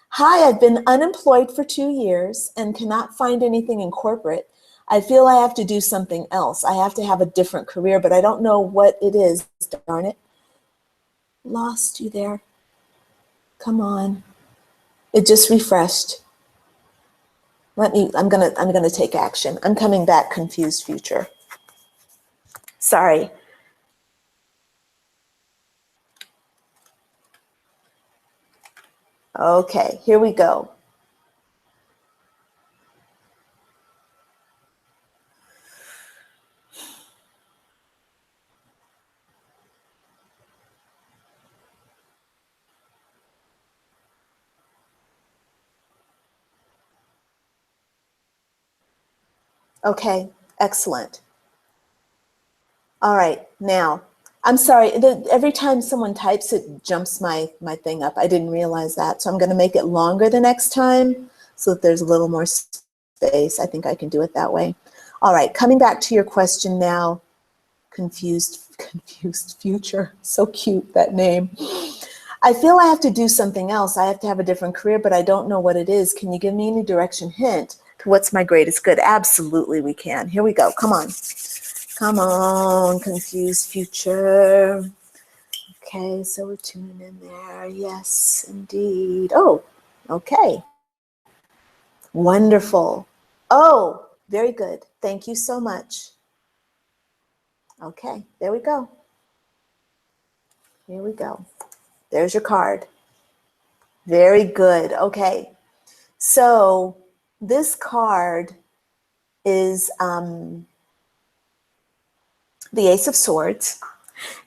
Hi, I've been unemployed for 2 years and cannot find anything in corporate. I feel I have to do something else. I have to have a different career, but I don't know what it is. Darn it. Lost you there. Come on. It just refreshed. I'm gonna take action. I'm coming back, confused future. Sorry. Okay, here we go. Okay, excellent. All right, now, I'm sorry, every time someone types, it jumps my thing up. I didn't realize that, so I'm gonna make it longer the next time so that there's a little more space. I think I can do it that way. All right, coming back to your question now, confused future. So cute, that name. I feel I have to do something else. I have to have a different career, but I don't know what it is. Can you give me any direction, hint to what's my greatest good? Absolutely, we can. Here we go. Come on. Come on, confused future. Okay, so we're tuning in there. Yes, indeed. Oh, okay. Wonderful. Oh, very good. Thank you so much. Okay, there we go. Here we go. There's your card. Very good. Okay. So this card is the Ace of Swords,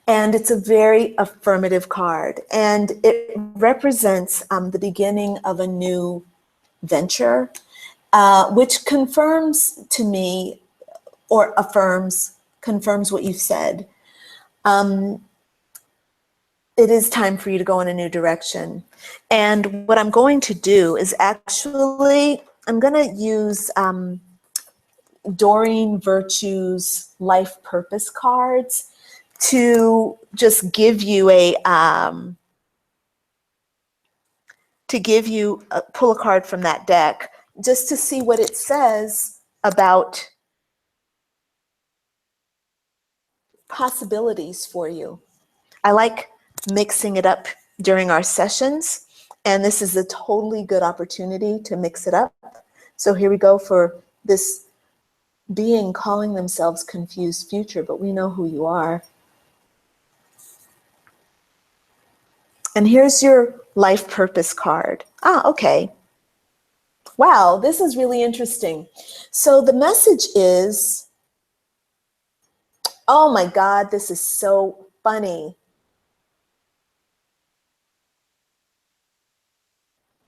and it's a very affirmative card, and it represents the beginning of a new venture, which confirms to me, or confirms what you've said. It is time for you to go in a new direction. And what I'm going to do is actually, I'm going to use Doreen Virtue's life purpose cards to just give you pull a card from that deck, just to see what it says about possibilities for you. I like mixing it up during our sessions, and this is a totally good opportunity to mix it up. So here we go for this being calling themselves confused future, but we know who you are. And here's your life purpose card. Ah, okay. Wow, this is really interesting. So the message is, oh my God, this is so funny.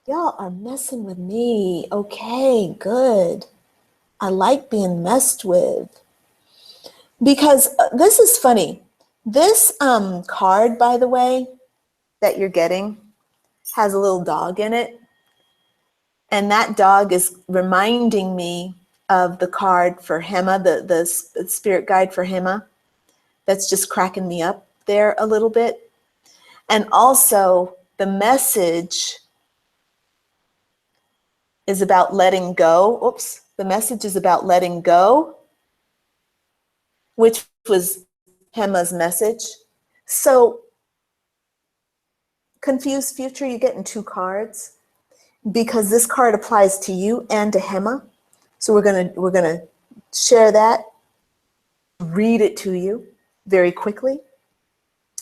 Y'all are messing with me. Okay, good. I like being messed with. Because this is funny. This card, by the way, that you're getting has a little dog in it. And that dog is reminding me of the card for Hema, the spirit guide for Hema. That's just cracking me up there a little bit. And also the message is about letting go. Oops, the message is about letting go, which was Hema's message. So confused future, you're getting two cards because this card applies to you and to Hema. So we're gonna share that, read it to you very quickly.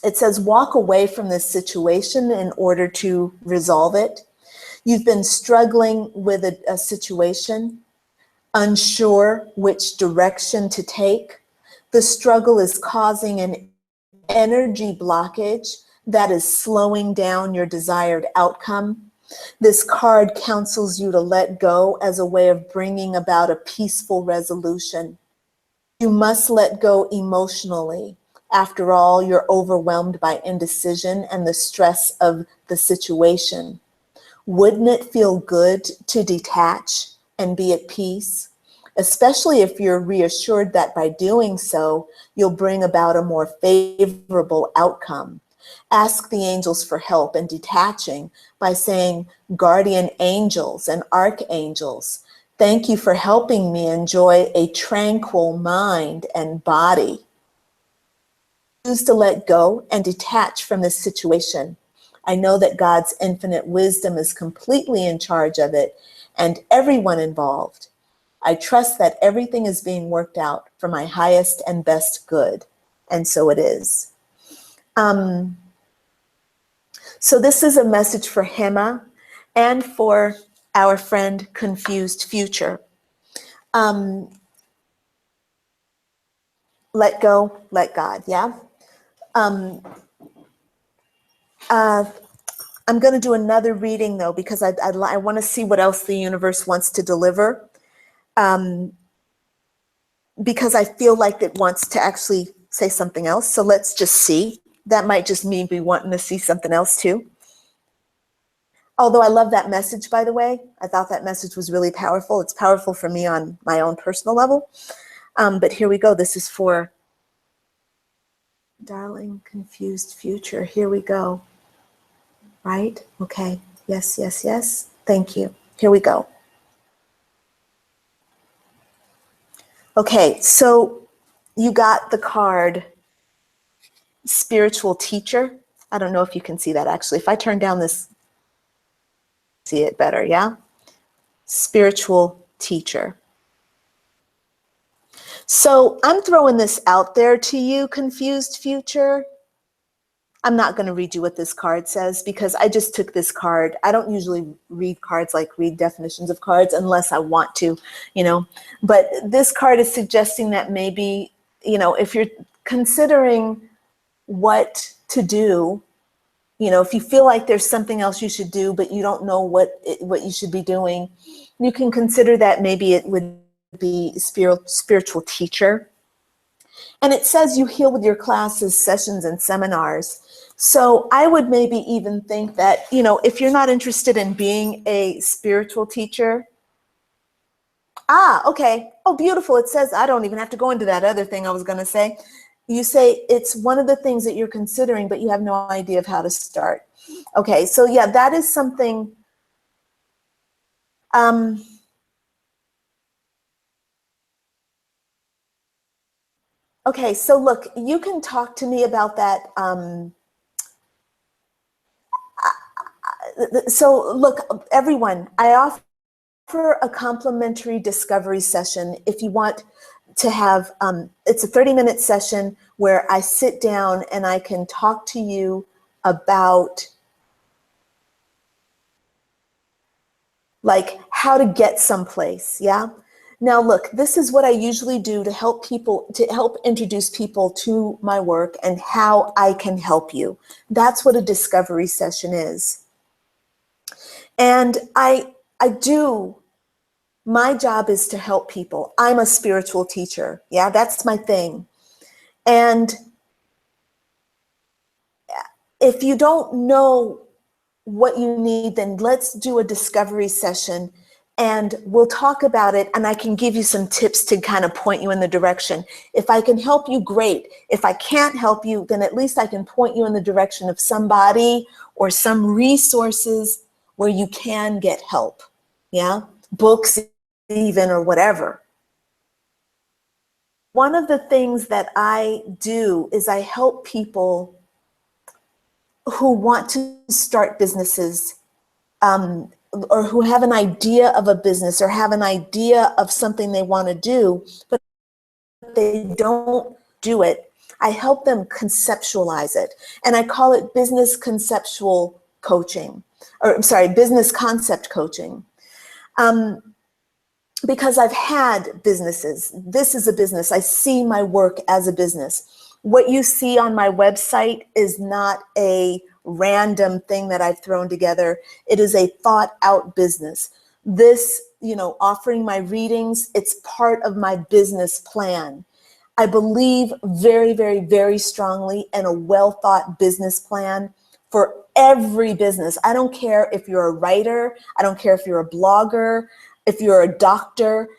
It says, walk away from this situation in order to resolve it. You've been struggling with a situation, unsure which direction to take. The struggle is causing an energy blockage that is slowing down your desired outcome. This card counsels you to let go as a way of bringing about a peaceful resolution. You must let go emotionally. After all, you're overwhelmed by indecision and the stress of the situation. Wouldn't it feel good to detach and be at peace? Especially if you're reassured that by doing so, you'll bring about a more favorable outcome. Ask the angels for help in detaching by saying, guardian angels and archangels, thank you for helping me enjoy a tranquil mind and body. Choose to let go and detach from this situation. I know that God's infinite wisdom is completely in charge of it and everyone involved. I trust that everything is being worked out for my highest and best good. And so it is. So this is a message for Hema and for our friend Confused Future. Let go, let God, yeah? I'm going to do another reading, though, because I want to see what else the universe wants to deliver, because I feel like it wants to actually say something else. So let's just see. That might just mean we wanting to see something else, too. Although I love that message, by the way. I thought that message was really powerful. It's powerful for me on my own personal level. But here we go. This is for Darling Confused Future. Here we go. Right? Okay. Yes, yes, yes. Thank you. Here we go. Okay, so you got the card Spiritual Teacher. I don't know if you can see that actually. If I turn down this, see it better, yeah? Spiritual Teacher. So I'm throwing this out there to you, Confused Future. I'm not going to read you what this card says because I just took this card. I don't usually read cards, like read definitions of cards, unless I want to, you know. But this card is suggesting that maybe, you know, if you're considering what to do, you know, if you feel like there's something else you should do, but you don't know what you should be doing, you can consider that maybe it would be spiritual teacher. And it says you heal with your classes, sessions, and seminars. So I would maybe even think that, you know, if you're not interested in being a spiritual teacher, okay. Oh, beautiful. It says, I don't even have to go into that other thing I was going to say. You say it's one of the things that you're considering, but you have no idea of how to start. Okay, so yeah, that is something. Okay, so look, you can talk to me about that. So look, everyone, I offer a complimentary discovery session if you want to have, it's a 30-minute session where I sit down and I can talk to you about like how to get someplace, yeah? Now look, this is what I usually do to help people, to help introduce people to my work and how I can help you. That's what a discovery session is. And my job is to help people. I'm a spiritual teacher. Yeah, that's my thing. And if you don't know what you need, then let's do a discovery session and we'll talk about it and I can give you some tips to kind of point you in the direction. If I can help you, great. If I can't help you, then at least I can point you in the direction of somebody or some resources where you can get help. Yeah, books even or whatever. One of the things that I do is I help people who want to start businesses, or who have an idea of a business or have an idea of something they want to do, but they don't do it. I help them conceptualize it. And I call it business conceptual coaching, or I'm sorry, business concept coaching. Because I've had businesses. This is a business. I see my work as a business. What you see on my website is not a random thing that I've thrown together. It is a thought out business. This, you know, offering my readings, it's part of my business plan. I believe very, very, very strongly in a well thought business plan for every business. I don't care if you're a writer. I don't care if you're a blogger, if you're a doctor,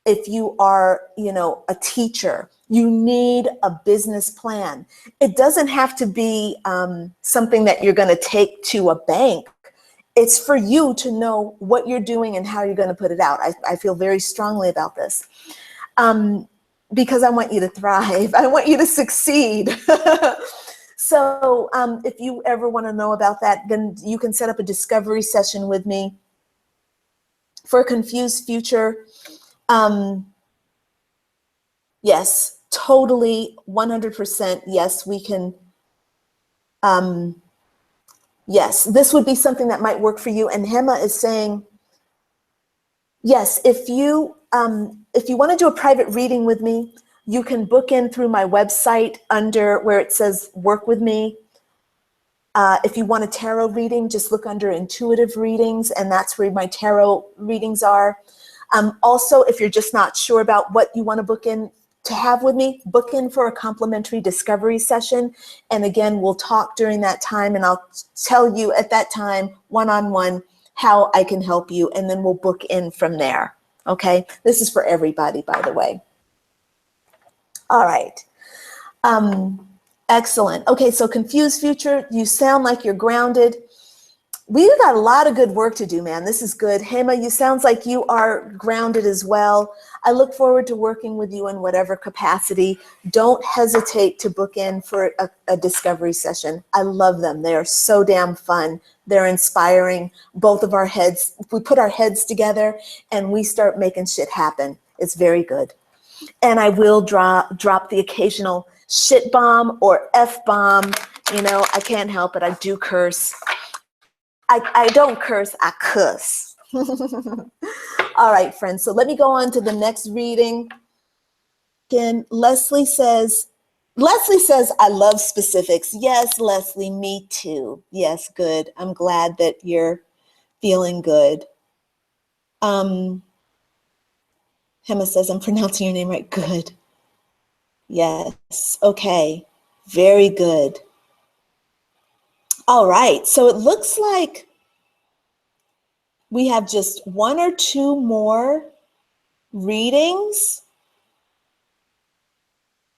if you are, you know, a teacher. You need a business plan. It doesn't have to be something that you're going to take to a bank. It's for you to know what you're doing and how you're going to put it out. I feel very strongly about this because I want you to thrive. I want you to succeed. So if you ever want to know about that, then you can set up a discovery session with me for a confused future. Yes, totally, 100%. Yes, we can. Yes, this would be something that might work for you. And Hema is saying, yes, if you want to do a private reading with me, you can book in through my website under where it says work with me. If you want a tarot reading, just look under intuitive readings, and that's where my tarot readings are. Also, if you're just not sure about what you want to book in to have with me, book in for a complimentary discovery session. And again, we'll talk during that time, and I'll tell you at that time, one-on-one, how I can help you, and then we'll book in from there. Okay, this is for everybody, by the way. All right. Excellent. Okay, so confused future, you sound like you're grounded. We've got a lot of good work to do, man. This is good. Hema, you sounds like you are grounded as well. I look forward to working with you in whatever capacity. Don't hesitate to book in for a discovery session. I love them. They are so damn fun. They're inspiring. Both of our heads, we put our heads together and we start making shit happen. It's very good. And I will drop the occasional shit bomb or F bomb. You know, I can't help it. I do curse. I don't curse, I cuss. All right, friends. So let me go on to the next reading. Again, Leslie says, I love specifics. Yes, Leslie, me too. Yes, good. I'm glad that you're feeling good. Hema says, I'm pronouncing your name right. Good. Yes. Okay. Very good. All right. So it looks like we have just one or two more readings.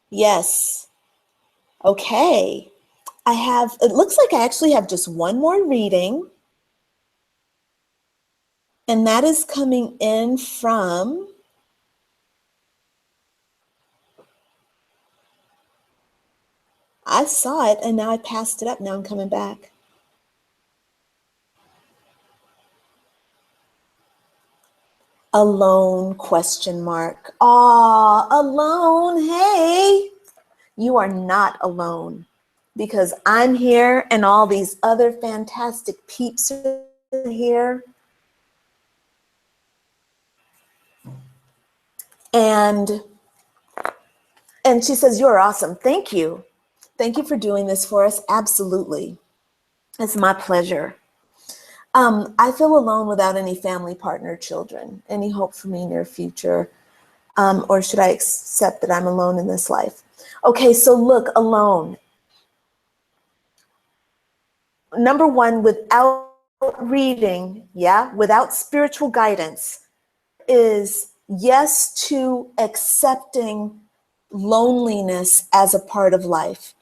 Yes. Okay. It looks like I actually have just one more reading. And that is coming in from I saw it and now I passed it up. Now I'm coming back. Alone, question mark. Aw, alone. Hey, you are not alone because I'm here and all these other fantastic peeps are here. And she says, you're awesome. Thank you. Thank you for doing this for us. Absolutely. It's my pleasure. I feel alone without any family, partner, children. Any hope for me near future? Or should I accept that I'm alone in this life? Okay, so look, alone. Number one, without reading, without spiritual guidance, is yes to accepting loneliness as a part of life.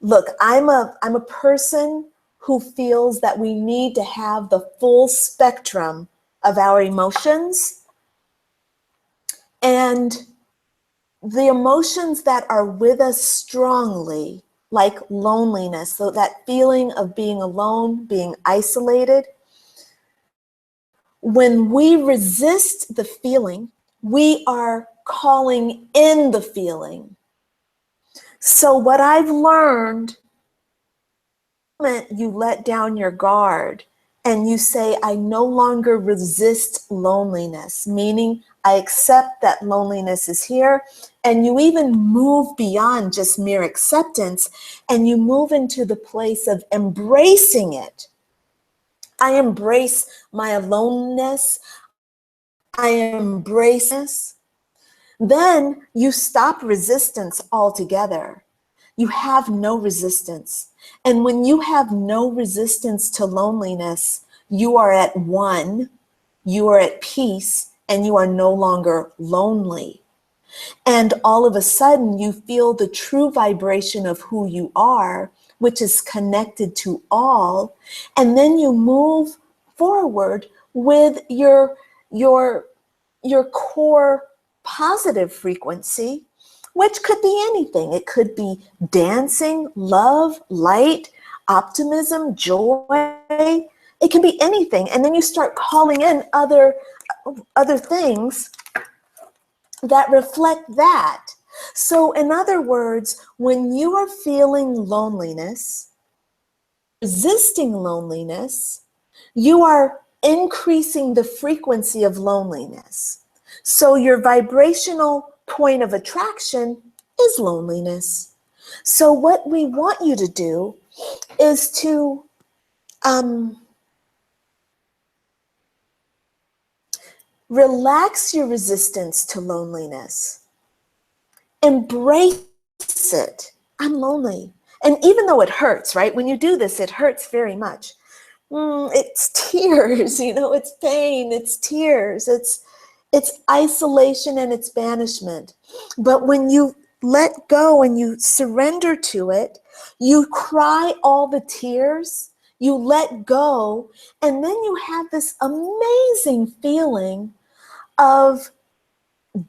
Look, I'm a person who feels that we need to have the full spectrum of our emotions, and the emotions that are with us strongly, like loneliness, so that feeling of being alone, being isolated. When we resist the feeling, we are calling in the feeling. So what I've learned, you let down your guard and you say, I no longer resist loneliness, meaning I accept that loneliness is here. And you even move beyond just mere acceptance and you move into the place of embracing it. I embrace my aloneness. I embrace this. Then you stop resistance altogether. You have no resistance. And when you have no resistance to loneliness, you are at one, you are at peace, and you are no longer lonely. And all of a sudden, you feel the true vibration of who you are, which is connected to all. And then you move forward with your core positive frequency, which could be anything. It could be dancing, love, light, optimism, joy. It can be anything. And then you start calling in other things that reflect that. So in other words, when you are feeling loneliness, resisting loneliness, you are increasing the frequency of loneliness. So your vibrational point of attraction is loneliness. So what we want you to do is to relax your resistance to loneliness. Embrace it. I'm lonely. And even though it hurts, right? When you do this, it hurts very much. It's tears, it's pain, it's tears, it's isolation and it's banishment. But when you let go and you surrender to it, you cry all the tears, you let go, and then you have this amazing feeling of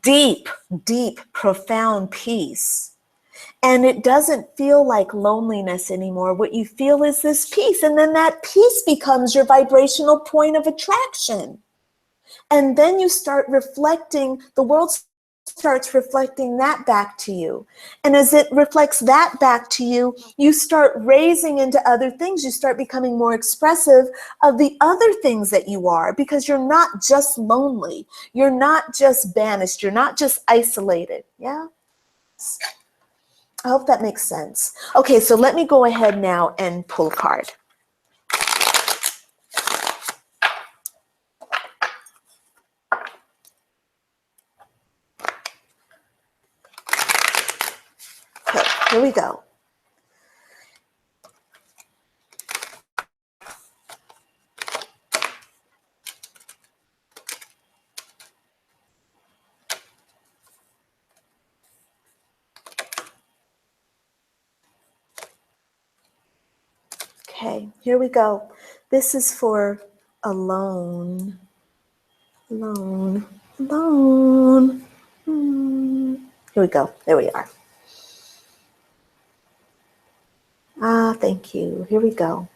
deep, deep, profound peace. And it doesn't feel like loneliness anymore. What you feel is this peace. And then that peace becomes your vibrational point of attraction. And then you start reflecting, the world starts reflecting that back to you. And as it reflects that back to you, you start raising into other things. You start becoming more expressive of the other things that you are, because you're not just lonely. You're not just banished. You're not just isolated. Yeah? I hope that makes sense. Okay, so let me go ahead now and pull a card. Okay, here we go. Okay, here we go. This is for alone. Alone. Alone. Here we go. There we are. Ah, thank you. Here we go.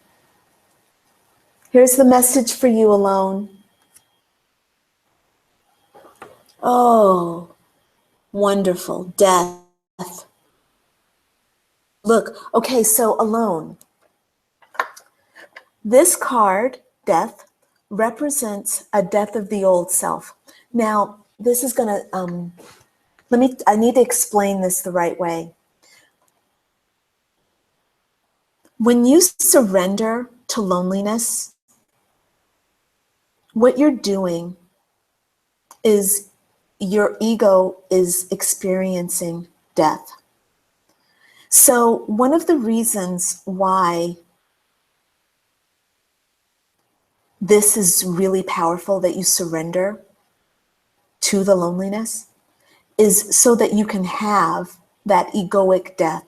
Here's the message for you, alone. Oh, wonderful. Death. Look, okay, so alone. This card, death, represents a death of the old self. Now, this is going to, I need to explain this the right way. When you surrender to loneliness, what you're doing is your ego is experiencing death. So one of the reasons why this is really powerful, that you surrender to the loneliness, is so that you can have that egoic death.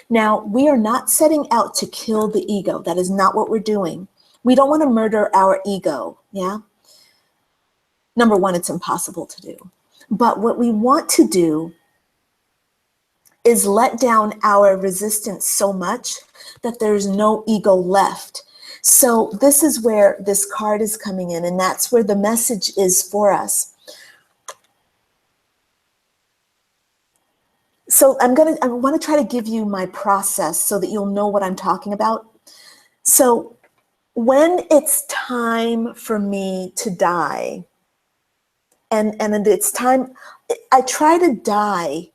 Now, we are not setting out to kill the ego. That is not what we're doing. We don't want to murder our ego, yeah? Number one, it's impossible to do. But what we want to do is let down our resistance so much that there's no ego left. So this is where this card is coming in, and that's where the message is for us. So I want to try to give you my process so that you'll know what I'm talking about. So when it's time for me to die, and it's time, I try to die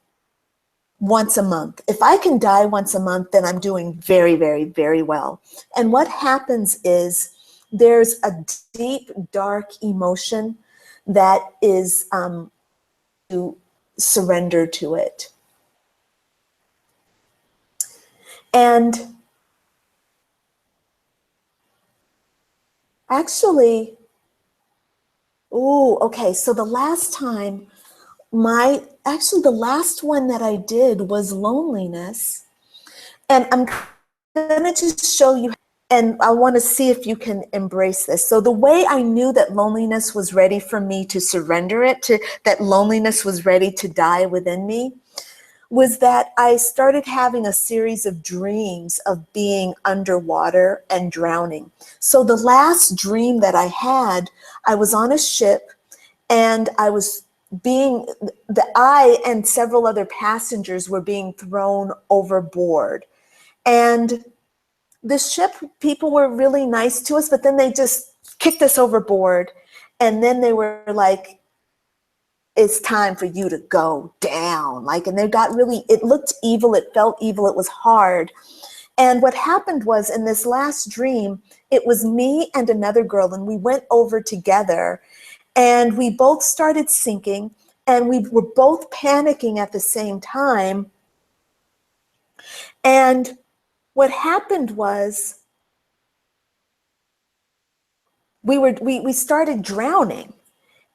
once a month. If I can die once a month, then I'm doing very, very, very well. And what happens is there's a deep, dark emotion that is to surrender to it. And actually, okay, so the last time, the last one that I did was loneliness. And I'm gonna just show you, and I wanna see if you can embrace this. So the way I knew that loneliness was ready for me to surrender it, that loneliness was ready to die within me, was that I started having a series of dreams of being underwater and drowning. So the last dream that I had, I was on a ship and I and several other passengers were being thrown overboard. And the ship people were really nice to us, but then they just kicked us overboard. And then they were like, it's time for you to go down. Like, and they got really, it looked evil, it felt evil, it was hard. And what happened was in this last dream, it was me and another girl, and we went over together and we both started sinking and we were both panicking at the same time. And what happened was we started drowning.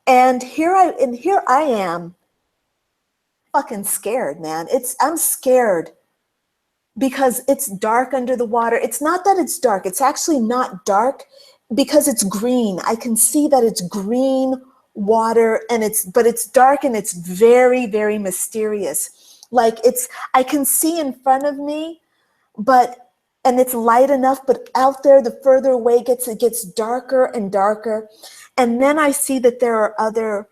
And here I am fucking scared, man. I'm scared because it's dark under the water. It's not that it's dark. It's actually not dark because it's green. I can see that it's green water but it's dark and it's very, very mysterious. Like I can see in front of me, and it's light enough, but out there, the further away it gets darker and darker. And then I see that there are other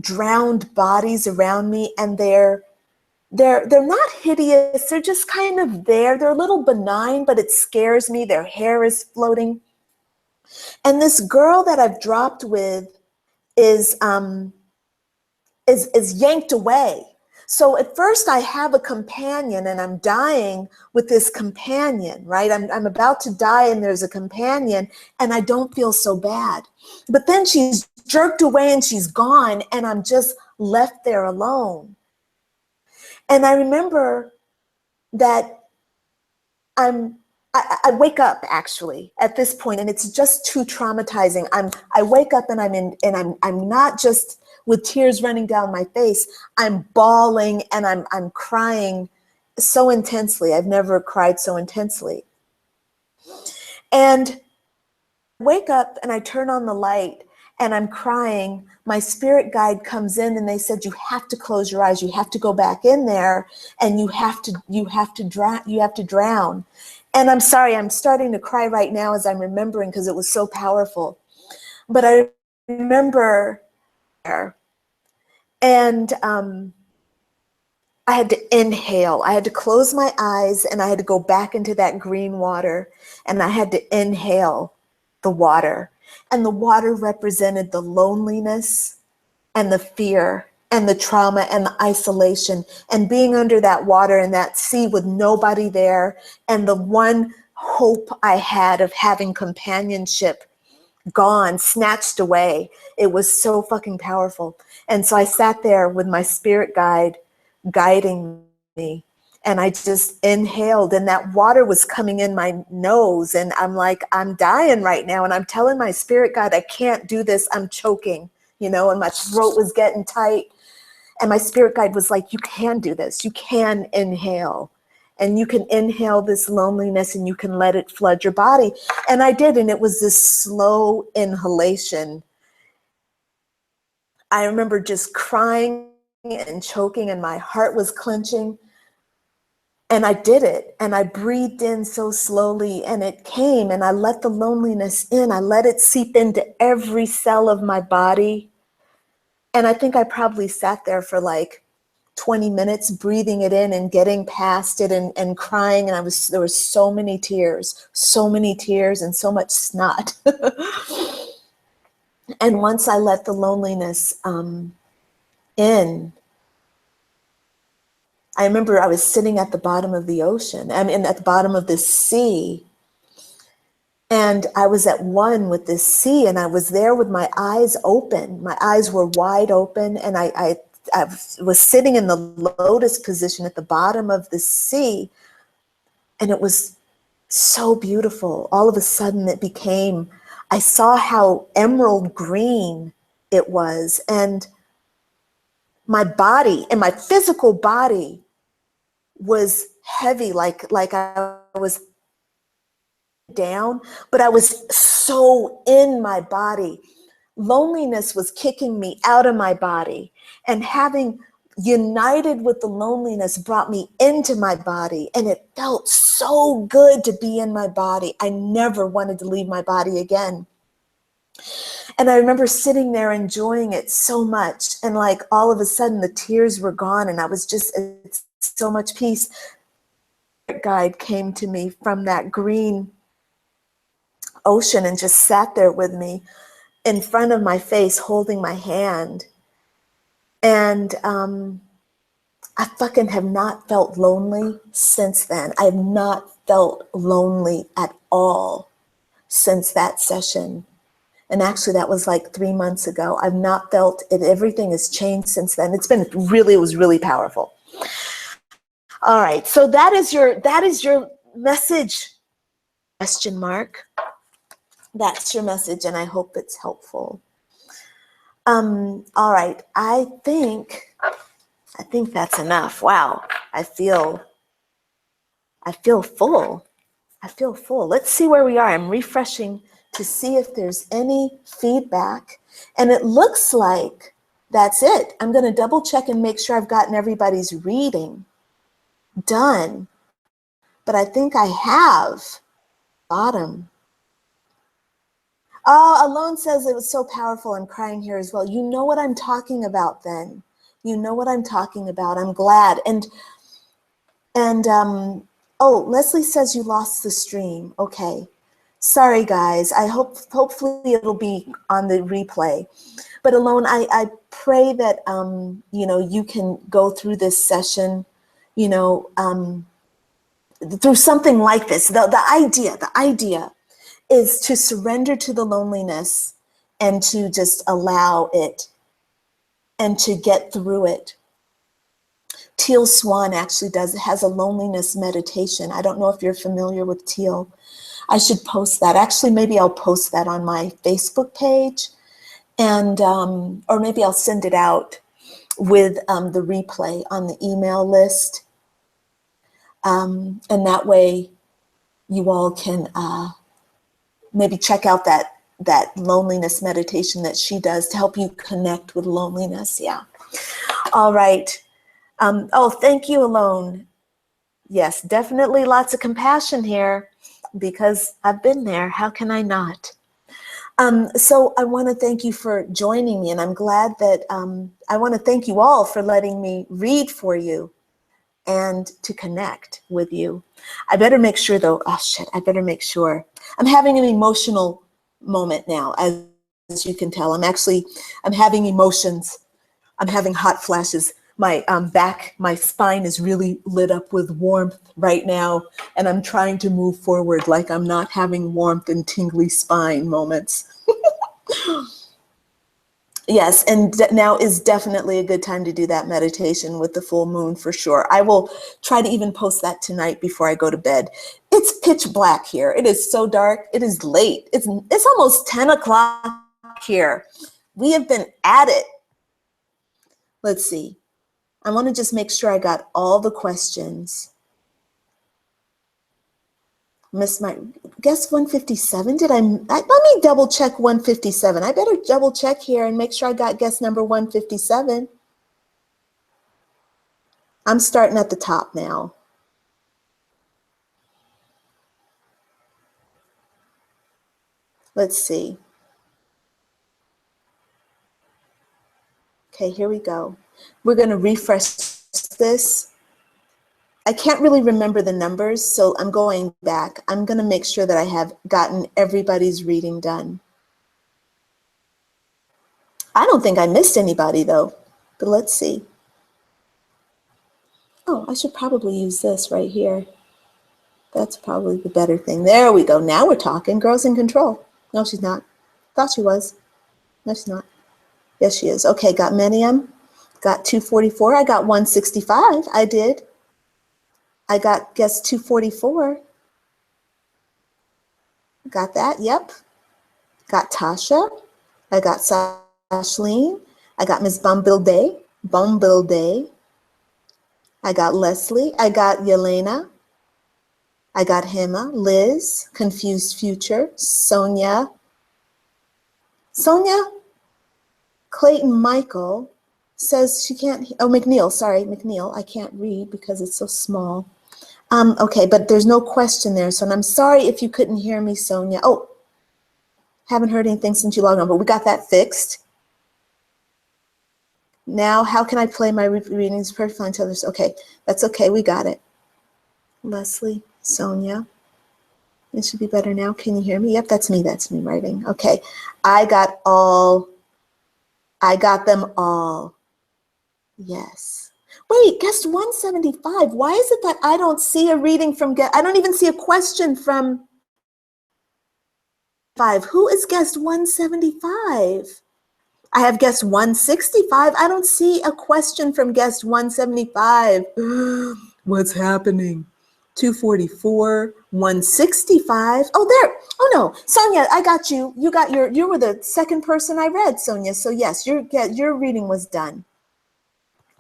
drowned bodies around me, and they're not hideous. They're just kind of there. They're a little benign, but it scares me. Their hair is floating. And this girl that I've dropped with is yanked away. So at first I have a companion and I'm dying with this companion, right? I'm about to die and there's a companion and I don't feel so bad. But then she's jerked away and she's gone and I'm just left there alone. And I remember that I wake up actually at this point and it's just too traumatizing. I wake up and I'm not just with tears running down my face, I'm bawling and I'm crying so intensely. I've never cried so intensely. And I wake up and I turn on the light and I'm crying. My spirit guide comes in and they said, you have to close your eyes. You have to go back in there and you have to drown. And I'm sorry, I'm starting to cry right now as I'm remembering because it was so powerful. But I remember and I had to inhale. I had to close my eyes and I had to go back into that green water and I had to inhale the water. And the water represented the loneliness and the fear and the trauma and the isolation and being under that water and that sea with nobody there. And the one hope I had of having companionship gone, snatched away. It was so fucking powerful. And so I sat there with my spirit guide guiding me. And I just inhaled and that water was coming in my nose. And I'm like, I'm dying right now. And I'm telling my spirit guide, I can't do this. I'm choking, and my throat was getting tight. And my spirit guide was like, you can do this. You can inhale. And you can inhale this loneliness and you can let it flood your body. And I did. And it was this slow inhalation. I remember just crying and choking and my heart was clenching. And I did it and I breathed in so slowly and it came and I let the loneliness in. I let it seep into every cell of my body. And I think I probably sat there for like 20 minutes breathing it in and getting past it and crying. And there were so many tears and so much snot. And once I let the loneliness in, I remember I was sitting at the bottom of the ocean, at the bottom of this sea. And I was at one with this sea and I was there with my eyes open. My eyes were wide open and I was sitting in the lotus position at the bottom of the sea. And it was so beautiful. All of a sudden I saw how emerald green it was. And my body and my physical body was heavy, like I was down, but I was so in my body. Loneliness was kicking me out of my body and having united with the loneliness, brought me into my body, and it felt so good to be in my body. I never wanted to leave my body again. And I remember sitting there enjoying it so much, and like all of a sudden the tears were gone, and I was just so much peace. A guide came to me from that green ocean and just sat there with me in front of my face, holding my hand. And I fucking have not felt lonely since then. I have not felt lonely at all since that session. And actually that was like 3 months ago. I've not felt it. Everything has changed since then. It was really powerful. All right. So that is your message, question mark. That's your message, and I hope it's helpful. All right. I think that's enough. Wow. I feel full. I feel full. Let's see where we are. I'm refreshing to see if there's any feedback. And it looks like that's it. I'm going to double check and make sure I've gotten everybody's reading done. But I think I have. Bottom. Alone says it was so powerful. I'm crying here as well. You know what I'm talking about then. You know what I'm talking about. I'm glad. And Leslie says you lost the stream. Okay. Sorry, guys. Hopefully it'll be on the replay. But Alone, I pray that, you can go through this session, through something like this. The idea is to surrender to the loneliness and to just allow it and to get through it. Teal Swan actually has a loneliness meditation. I don't know if you're familiar with Teal. I should post that. Actually, maybe I'll post that on my Facebook page, and or maybe I'll send it out with the replay on the email list. And that way you all can maybe check out that loneliness meditation that she does to help you connect with loneliness. Yeah. All right. Thank you, Alone. Yes, definitely lots of compassion here because I've been there. How can I not? So I want to thank you for joining me, and I'm glad that I want to thank you all for letting me read for you and to connect with you. I better make sure though, I better make sure. I'm having an emotional moment now, as you can tell. I'm having emotions. I'm having hot flashes. My my spine is really lit up with warmth right now, and I'm trying to move forward like I'm not having warmth and tingly spine moments. Yes, and now is definitely a good time to do that meditation with the full moon for sure. I will try to even post that tonight before I go to bed. It's pitch black here. It is so dark. It is late. It's almost 10 o'clock here. We have been at it. Let's see. I want to just make sure I got all the questions. Missed my guess 157. Let me double check 157. I better double check here and make sure I got guess number 157. I'm starting at the top now. Let's see. Okay, here we go. We're going to refresh this. I can't really remember the numbers, so I'm going back. I'm going to make sure that I have gotten everybody's reading done. I don't think I missed anybody though, but let's see. Oh, I should probably use this right here. That's probably the better thing. There we go. Now we're talking. Girl's in control. No, she's not. Thought she was. No, she's not. Yes, she is. Okay, got Menium. Got 244. I got 165. I did. I got guess 244. Got that. Yep. Got Tasha. I got Sashleen. I got Miss Bumbilday. I got Leslie. I got Yelena. I got Hema, Liz, Confused Future, Sonia, Clayton Michael, says she can't, oh, McNeil, sorry, McNeil, I can't read because it's so small. Okay, but there's no question there, so I'm sorry if you couldn't hear me, Sonia. Oh, haven't heard anything since you logged on, but we got that fixed. Now, how can I play my readings perfectly until there's, okay, that's okay, we got it. Leslie, Sonia, it should be better now. Can you hear me? Yep, that's me writing. Okay, I got them all. Yes. Wait, guest 175. Why is it that I don't see a reading from guest? I don't even see a question from 5. Who is guest 175? I have guest 165. I don't see a question from guest 175. What's happening? 244, 165. Oh, there. Oh no, Sonia, I got you. You were the second person I read, Sonia. So yes, your reading was done.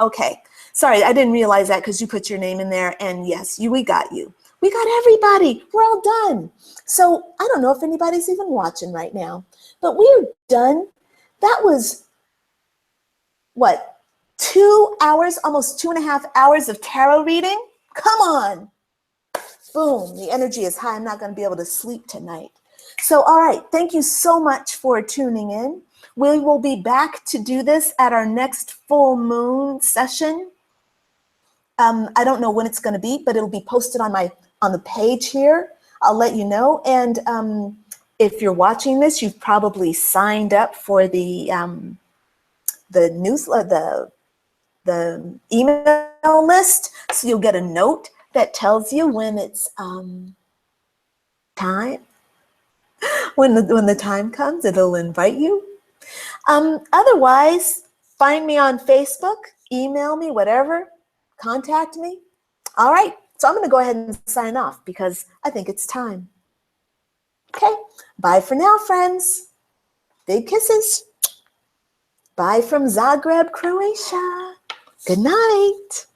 Okay, sorry, I didn't realize that because you put your name in there, and yes, we got you. We got everybody. We're all done. So I don't know if anybody's even watching right now, but we're done. That was, what, 2 hours, almost 2.5 hours of tarot reading? Come on. Boom, the energy is high. I'm not going to be able to sleep tonight. So, all right, thank you so much for tuning in. We will be back to do this at our next full moon session. I don't know when it's going to be, but it'll be posted on the page here. I'll let you know. And if you're watching this, you've probably signed up for the newsletter, the email list, so you'll get a note that tells you when it's time. When the time comes, it'll invite you. Otherwise, find me on Facebook, email me, whatever, contact me. All right, so I'm going to go ahead and sign off because I think it's time. Okay, bye for now, friends. Big kisses. Bye from Zagreb, Croatia. Good night.